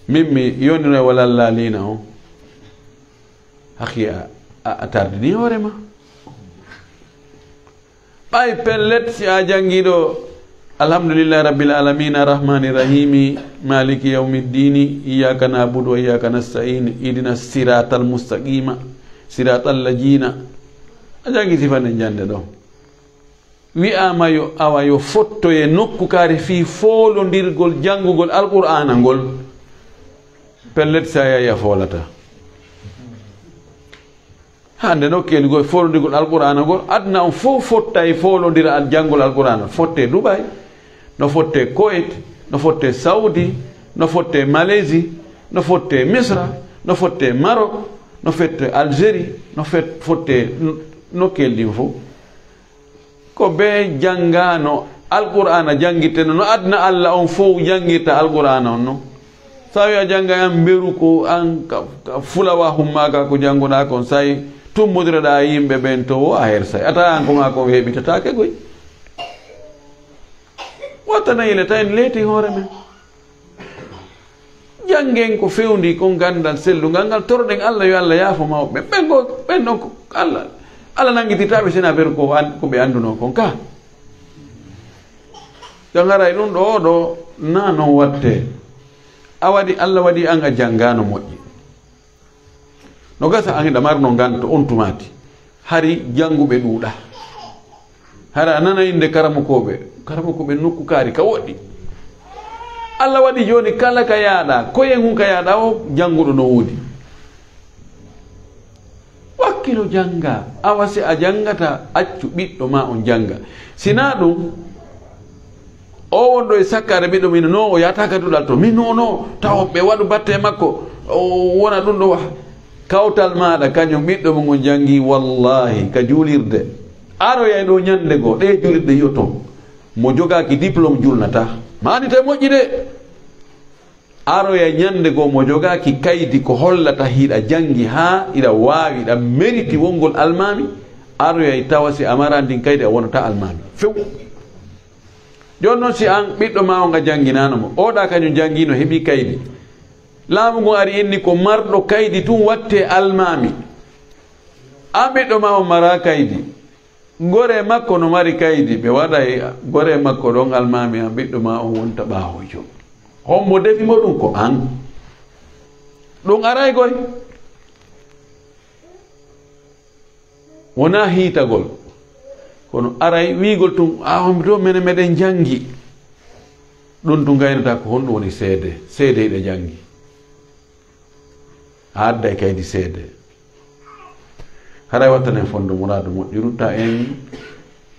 min mi yonino e walallalina on haki a tardini hoorema ɓay pellet si a jangiɗo alhamdulillahi rabbil alamin arrahmani rahimi maliki yawmiddini iyyaka na'budu wa iyyaka nasta'in idina siratal mustaqima siratal lajina a jangi sifande jande ɗo wi'ama yo awa yo fottoye nokku kaari fi foolondirgol jangugol alqur'ana ngol pellet sa yaya foolata hande nokkeli goye foolondirgol alqur'ana ngol adna on fof fotta e foolondira al janggol alqur'ana fotte Dubai no fotte Kuwait no fotte Saudi no fotte Malaisie no fotte Misra no fotte Maroc no fotte Algérie no fotte nokkeli ɗin fof ko be jangano alqur'ana jangirte no adna Allah on fof jangirta alqur'ana on noon sawi a janga an mberu ko an fulawa hummaga ko janguɗa kon say tummodireɗa yimɓe ɓen to wo a hersay ata an koma ko heɓitatake goy wattanayile tawi leeti hoore men jangen ko fewndi kon gandal sellugal ngal toroɗen Allah yo Allah yaafo mawɓe ɓen ɗon ko Allah nanguititaɓe sena beru ko ɓe anduno kon ka jon haray ɗum ɗo oɗo na non watte a waɗi Allah waɗi an a janngano moƴƴi no gasa an hiɗa marno ganto on tumati hari janguɓe ɗuuɗa hara a nana inde karamokoɓe nokku kaari ka woɗɗi Allah waɗi joni kala ka yaaɗa koyen hun ka yaaɗa o janguɗo no woodi wakkilo janga awa si a jangata accu ɓiɗɗo ma on janga sina ɗum o wonɗo e sakkare ɓiɗɗo min no o yataka duɗal to min nono taw ɓe waɗu batte makko o wona ɗum ɗo kawtal maɗa kañum ɓiɗɗo mo ngon jangi wallahi ka juulirde aroyay ɗo ñande goo ɗe julirɗe yiyotoo mo jogaki diplôme julnata mani tawi moƴƴi de aroya ñande goo mo jogaki kaydi ko hollata hiɗa jangi ha iɗa wawi iɗa mériti wongol almami aroyay tawa si amara ndin kaydi a wonata almami few joni noon si an ɓiɗɗo ma o nga janginanomo oɗa kañum jangino heeɓi kaydi laamu ngu ari inni ko marɗo kaydi tun watte almami an ɓiɗɗo ma o mara kaydi gore makko no mari kaydi ɓe waɗay gore makko ɗon almami an ɓiɗɗo ma on wonta ɓawojo hommo defimo ɗum ko an ɗum aray goy wona hiitagol kono aray wiigol tum ahomi to mene meɗen jangi ɗum tu gaynata ko honɗum woni seede hiɗa jangi a adda kaydi seede haray wattanen fonde muradu moƴƴiru ta en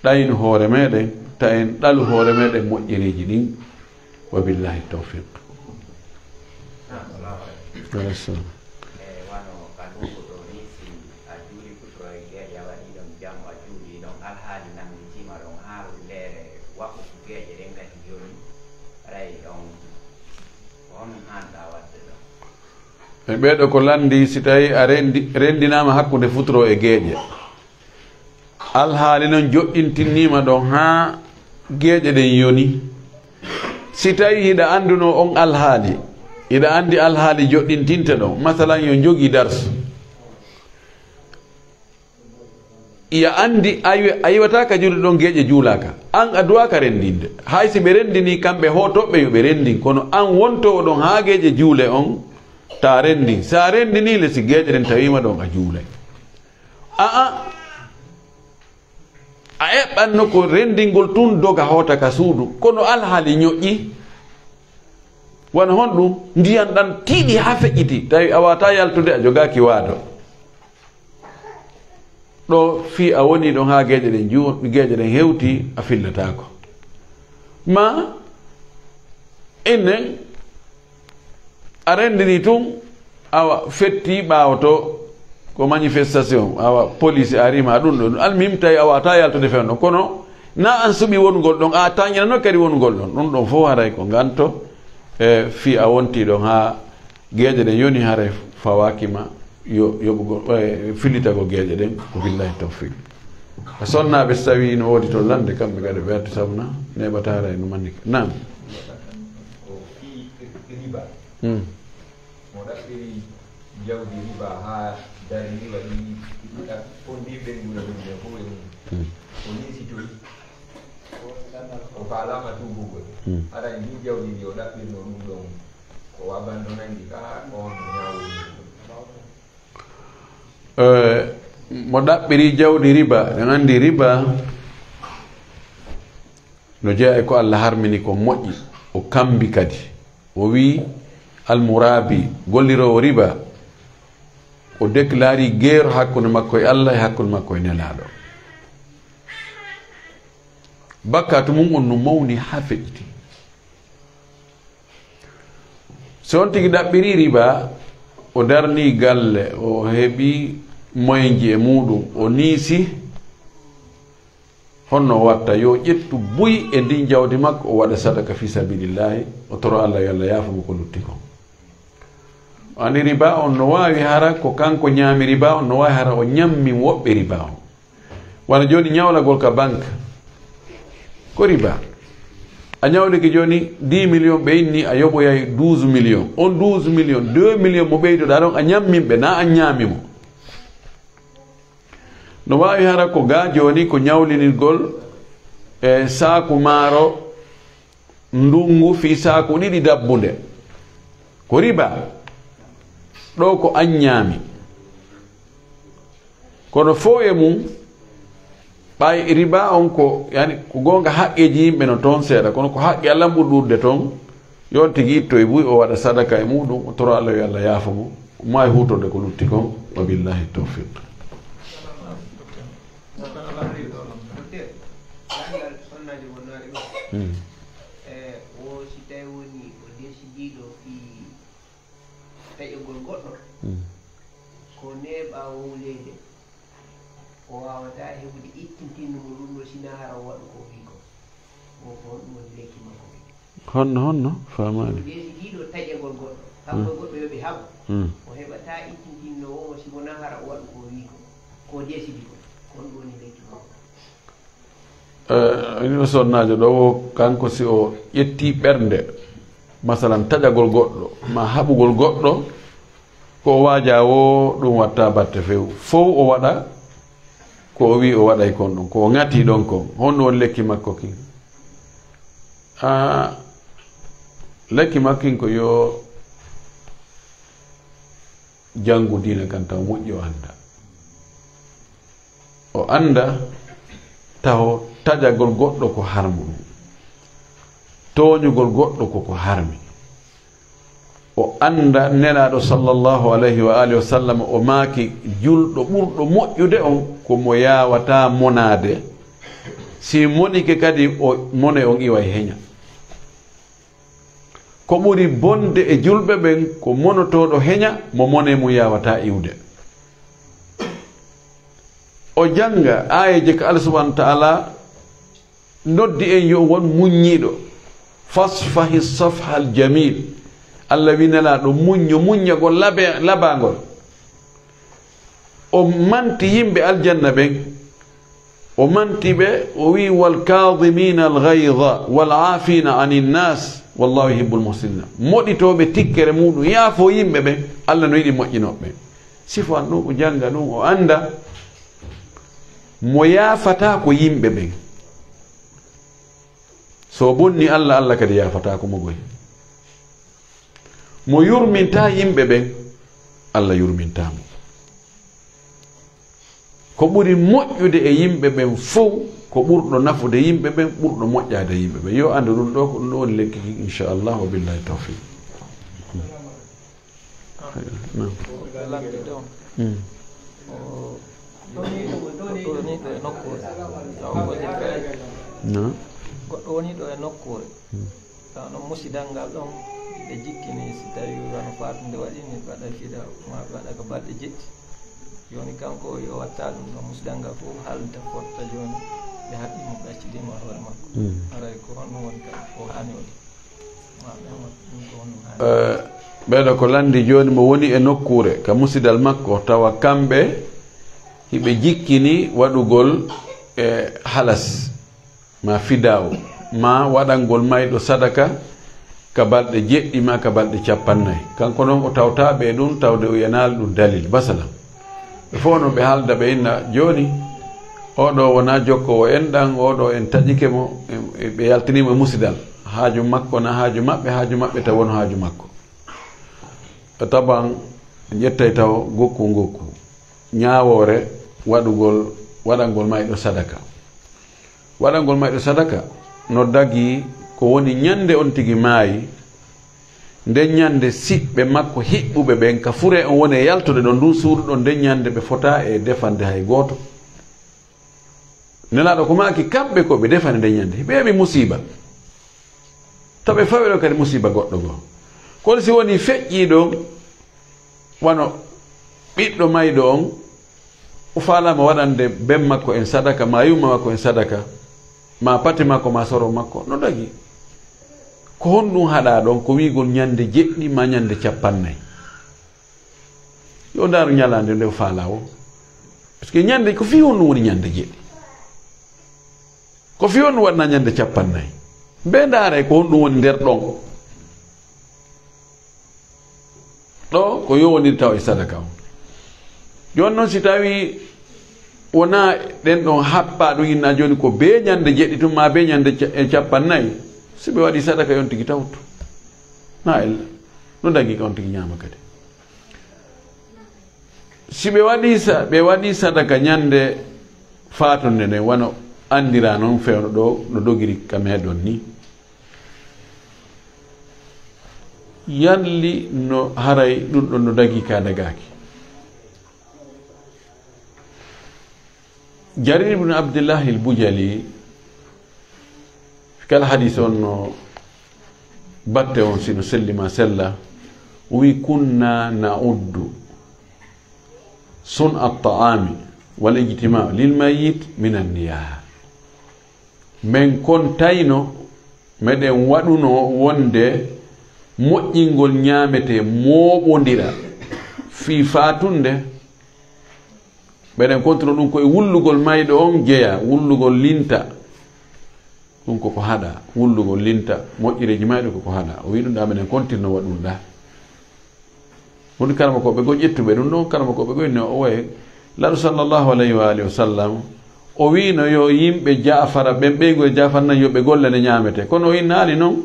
ɗaynu hoore meɗen ta en ɗalu hoore meɗen moƴƴiriji ɗin wa billahi tawfiq e ɓeɗo ko landi si tawi a rendinama hakkude futuro e gueeƴe alhaali noon joƴƴintinnima ɗon ha gueeƴe ɗen yoni si tawi hiɗa anduno on alhaali hiɗa andi alhaali joƴƴintinta ɗon masalan yo jogui dars ya andi a yiwata ka juuɗe ɗon gueeƴe juulaka an a duwaka rendinde hay si ɓe rendini kamɓe hotoɓe yoɓe rendin kono an wontowo ɗon ha gueeƴe juule on ta rendi sa rendini le si gueeƴe ɗen tawima ɗon a juulay a eɓɓanno ko rendingol tun doga hota ka suudu kono alhaali ñoƴƴi wona hon ɗum ndiyan ɗan tiiɗi ha feƴƴiti tawi a wata yaltude a jogaki waado ɗo fi a woni ɗon ha gueeƴe ɗen gueeƴe ɗen hewti a fillatako ma innen a rendini tun awa fetti ɓawoto ko manifestation awa police arima ɗum ɗo almim tawi awa ta yaltude fewno kono na an suɓi wongol ɗon a tañinano kadi wongol ɗon ɗum ɗon fof haray ko ganto e fi a wonti ɗon ha gueeƴe ɗen yoni haray fawakima yoɓugol fillitagol gueeƴe ɗen ko billahi tawfiq a sonnaɓe so tawi no woodi to lande kamɓe kadi ɓe arti sabuna neɓatara e no manni nam mo ɗaɓɓiri jawdi riba ha dari riba ɗi fondirɗe guura ɗum ɓe fof e mum o nisitoyi o falama tubugol aɗa ni jawdi ndi o ɗaɓɓirno ɗum ɗon o wabanto nangi ka on ñawoyi mo ɗaɓɓiri jawdi riba en andi riba no jeeya ko Allah harmini ko moƴƴi o kambi kadi o wi almurabi gollirowo riba o déclari guerre hakkude makko e Allah e hakkude makko e nelaɗo bakkatu mum on no mawni ha feƴƴiti so on tigi ɗaɓɓiri riba o darni galle o heeɓi moyenji e muɗum o niisi honno watta yo ƴettu buy e ndin jawdi makko o waɗa sadaka fi sabilillahi o toro Allah yo Allah yaafamo ko lutti kon ani riba on no wawi hara ko kanko ñaami riba on no wawi hara o ñammi woɓɓe riba on wala joni ñawlagol ka banque ko riba a ñawliki joni 10 millions ɓe inni a yoɓoyay 12 millions on 12 millions 2 millions mo ɓeydoɗa ɗon a ñamminɓe na a ñaamimo no wawi hara ko ga joni ko ñawlinirgol e saaku maaro ndungu fi saaku ɗiɗi dabbunde ko riba ɗo ko an ñaami kono fo e mum ɓay riba on ko yani ko gonga haqqeji yimɓe no toon seeɗa kono ko haqqe Allah ɓuri ɗurde toon yon tigi itto e buy o waɗa sadaka e muɗum o toro Allah yo Allah yaafa mo ma e hutorde ko lutti kon wa billahi tawfiq ko neɓa wowlede o wawata heɓude ittintinno mo ɗum no sina hara waɗu ko wi ko ko ɗum woni lekki makko honno famani leydi ɗiɗo taƴegol goɗɗo hamɓe goɗɗo yoɓe haɓo o heɓata ittintinno o siko na hara waɗu ko wi ko jesidi ko kon ɗum woni lekki makko ino sonnajo ɗo kanko si o ƴetti ɓernde masalan taƴagol goɗɗo ma haɓugol goɗɗo ko waaja o ɗum watta batte few fof o waɗa ko o wi o waɗay kon ɗum ko o ŋati ɗon kon honno won lekki makko kin lekki makkin ko yo jangu diina kan taw moƴƴi o anda taw taƴagol goɗɗo ko harmu ɗum toñugol goɗɗo koko harmi o anda nelaɗo sallllahu alayhi wa alihi wa sallam o maaki julɗo ɓurɗo moƴƴude on komo yawata monade si monike kadi o mone on iwa e heña ko ɓuri bonde e julɓe ɓen ko monotoɗo heña mo mone mum yawata iwde o janga ayeje ko Allah subhanahu wa ta'ala noddi en yo won muññiɗo fasfahi safha al jamil Allah winelaɗo muññagol labagol o manti yimɓe aljanna ɓen o manti ɓe o wi walkadimina alghayda walafina ani nnas wallahu yuhibbul muhsinina moɗitoɓe tikkere muɗum yaafo yimɓe ɓen Allah no yiɗi moƴƴinoɓe sifan ɗum o janga ɗum o anda mo yaafata ko yimɓe ɓen so bonni Allah kadi yaafata ko mo goyi mo yurminta yimɓe ɓen Allah yurmintamo ko ɓuri moƴƴude e yimɓe ɓen fof ko ɓurɗo nafude yimɓe ɓen ɓurɗo moƴƴade yimɓe ɓen yo andu ɗum ɗo ko ɗum ɗo woni lekki ki inchallah wa billahi tawfiq goɗɗo woni ɗo e nokkure taw ɗon musidal ngal ɗon ɓe jikkini si tawi wano fatunde waɗini waɗa fiɗa ma waɗa ko balɗe jetti joni kanko yo watta ɗum ɗo musidal ngal fof haalta fotta joni ɓe haɓɓimo ɓaccidima hoore makko aray ko honɗum woni kam ko hani waɗi ma ɓe ɗum ko honɗum hani ɓeɗo ko landi joni mo woni e nokkure ka musidal makko tawa kamɓe hiɓe jikkini waɗugol e halas ma fidaw ma waɗangol mayɗo sadaka ka balɗe jeɗɗi ma ka balɗe 50 kanko noon o tawtaɓe ɗum tawde o yanali ɗum dalil basalam ɓe fof no ɓe haalda ɓe inna joni oɗo wona jokkowo en ɗan oɗo en taƴike mo ɓe yaltinimo e musidal haaju makko na haaju maɓɓe taw won haaju makko taban ƴettay taw gokku ñawore waɗangol mayɗo sadaka waɗangol mayɗo sadaka no dagi ko woni ñande on tigi maayi nden ñande siɓɓe makko hiɓɓuɓe ɓen ka fure on woni e yaltude ɗon ndun suudu ɗon nden ñande ɓe fota e defande hay gooto nelaɗo ko maaki kamɓe ko ɓe defani nden ñande ɓeeɓe musiba to ɓe fawi ɗo kadi musiba goɗɗo goo kono si woni feƴƴi ɗon wano ɓiɗɗo mayɗo on o falama waɗande ben makko en sadaka ma yumma makko en sadaka ma pati makko ma soro makko no dagi ko honɗum haɗa ɗon ko wigol ñande jeɗɗi ma ñande 50 yo ndaaru ñalande nde faala o parce que ñande ko fi on woni ñande jeeɗi ko fi on waɗna ñande capannayyi mbe ndaare ko honɗum woni nder ɗon ɗo ko yowoniri taw e sadaka on joni noon si tawi wona ɗen ɗon haɓɓa ɗum inna joni ko be ñande jeɗɗi tum ma be ñande capannayyi si ɓe waɗi sadaka yon tigi tawtu na ella no dagi ka on tigi ñama kadi si ɓe waɗi sadaka ñande fatonde nde wona andira noon fewno ɗo no dogiri kam heɗon ni yalli no haray ɗum ɗon no dagi ka dagaki Jarir ibn Abdullah al-Bujali kala hadith on no batte on sino sellima sella wi kunna na'uddu sun at-ta'ami wal ijtima' lil mayyit min an-niyah men kon tayno meɗen waɗuno wonde moƴƴingol ñaamete mooɓondira fii faatunde ɓeɗen kontino ɗum koye wullugol mayɗo on jeeya wullugol linta ɗum koko haɗa wullugol linta moƴƴireji mayɗo koko haɗa o wi ɗum ɗa meɗen kontinno waɗum ɗa woni karama koɓe go ƴettuɓe ɗum ɗon karama koɓe goyno o waye laɗo sallllahu alayhi wa alihi wa sallam o wino yo yimɓe jafara ɓen ɓeygude jafar nan yoɓe gollane ñaamete kono o innaali noon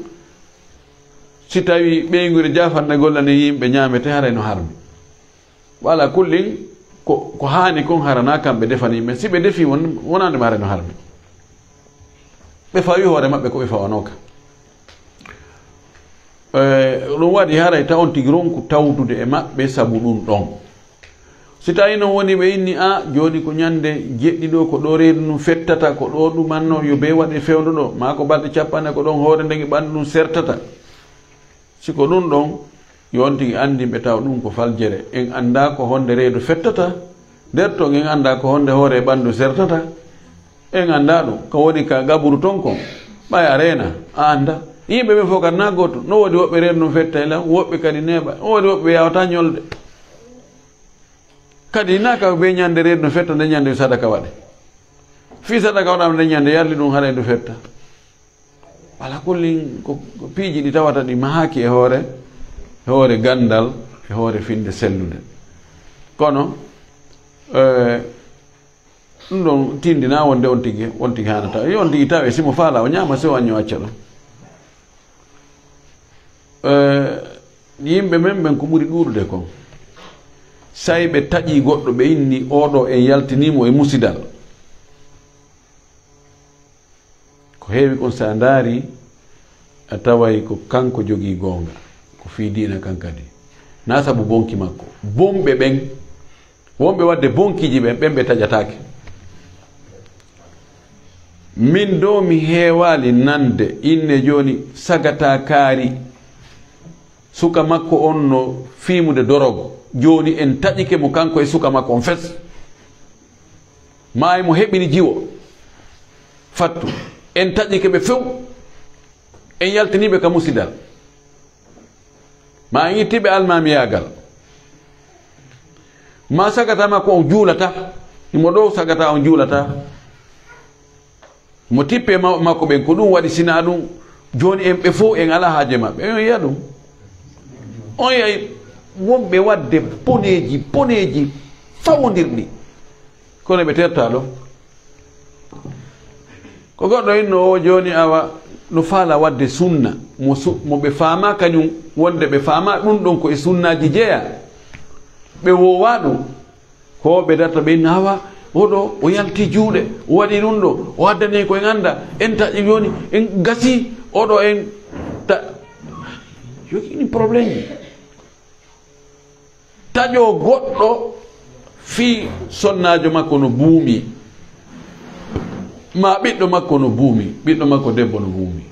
si tawi ɓeygude jafarne gollane yimɓe ñaamete haray no harmi wala kullin ko haani kon harana kamɓe defani yimɓe si ɓe defi wonandema haray no harmi ɓe fawi hoore maɓɓe ko ɓe fawanoka ɗum waɗi haray ta on tigi ronku tawdude e maɓɓe sabu ɗum ɗon si tawi noon woni ɓe inni a joni ko ñande jeɗɗi ɗo ko ɗo reedu ɗum fettata ko ɗo ɗumanno yo be waɗe fewndo ɗo ma ko balɗe capanɗe ko ɗon hoore ndegi ɓandu ɗum sertata siko ɗum ɗon yo on tigi andimɓe taw ɗum ko faljere en anda ko honde reedu fettata nder ton en anda ko honde hoore e ɓandu sertata en anda ɗum ko woni ka gaburu ton kon ɓay a reena a anda yimɓe ɓe fof kadi na goto no woodi woɓɓe reedu ɗum fetta ela woɓɓe kadi neeɓa o woodi woɓɓe yawata ñolde kadi naka be ñande reedu no fetta nde ñande sadaka waɗe fi sadaka waɗama nde ñande yarli ɗum haɗa ndu fetta wala kullin ko piiji ɗi tawata ɗi mahaki e hoore gandal e hoore finde sellude kono ɗum ɗon tindina wonde on tigi hanata yo on tigi tawe simo faala o ñama sewo año acca ɗum yimɓe men ɓen ko ɓuri ɗuuɗude kon say ɓe taƴi goɗɗo ɓe inni oɗo en yaltinimo e musidal ko heewi kon sa ndaari a taway ko kanko jogii goonga ko fiidiina kankadi na sabu bonki makko bonɓe ɓen wonɓe wadde bonkiji ɓen ɓen ɓe taƴataake min do mi heewali nande inne joni sagata kaari suka makko on no fiimude dorogo joni en taƴike mo kanko e suka makko on fes maayi mo heɓini jiwo fattu en taƴike ɓe few en yaltiniɓe ka musidal ma en ittiɓe almamiyagal ma sagata makko on juulata imo ɗo sagata on juulata mo tippe makko ɓen ko ɗum waɗi sina ɗum joni en ɓe fof en ala haaje maɓɓe en yiya ɗum on yay wonɓe wadde boneji fawodirɗi kono ɓe terta ɗo ko goɗɗo inno o joni awa no faala wadde sunna mo ɓe faama kañum wonde ɓe faama ɗum ɗon ko e sunnaji jeeya ɓe wowa ɗum ko ɓe darta ɓe inna awa oɗo o yalti juuɗe o waɗi ɗum ɗo o addani ko en anda en taƴi joni en gasi oɗo en jogini probléme ji taƴo goɗɗo fii sonnajo makko no buumi ma ɓiɗɗo makko no buumi ɓiɗɗo makko debbo no buumi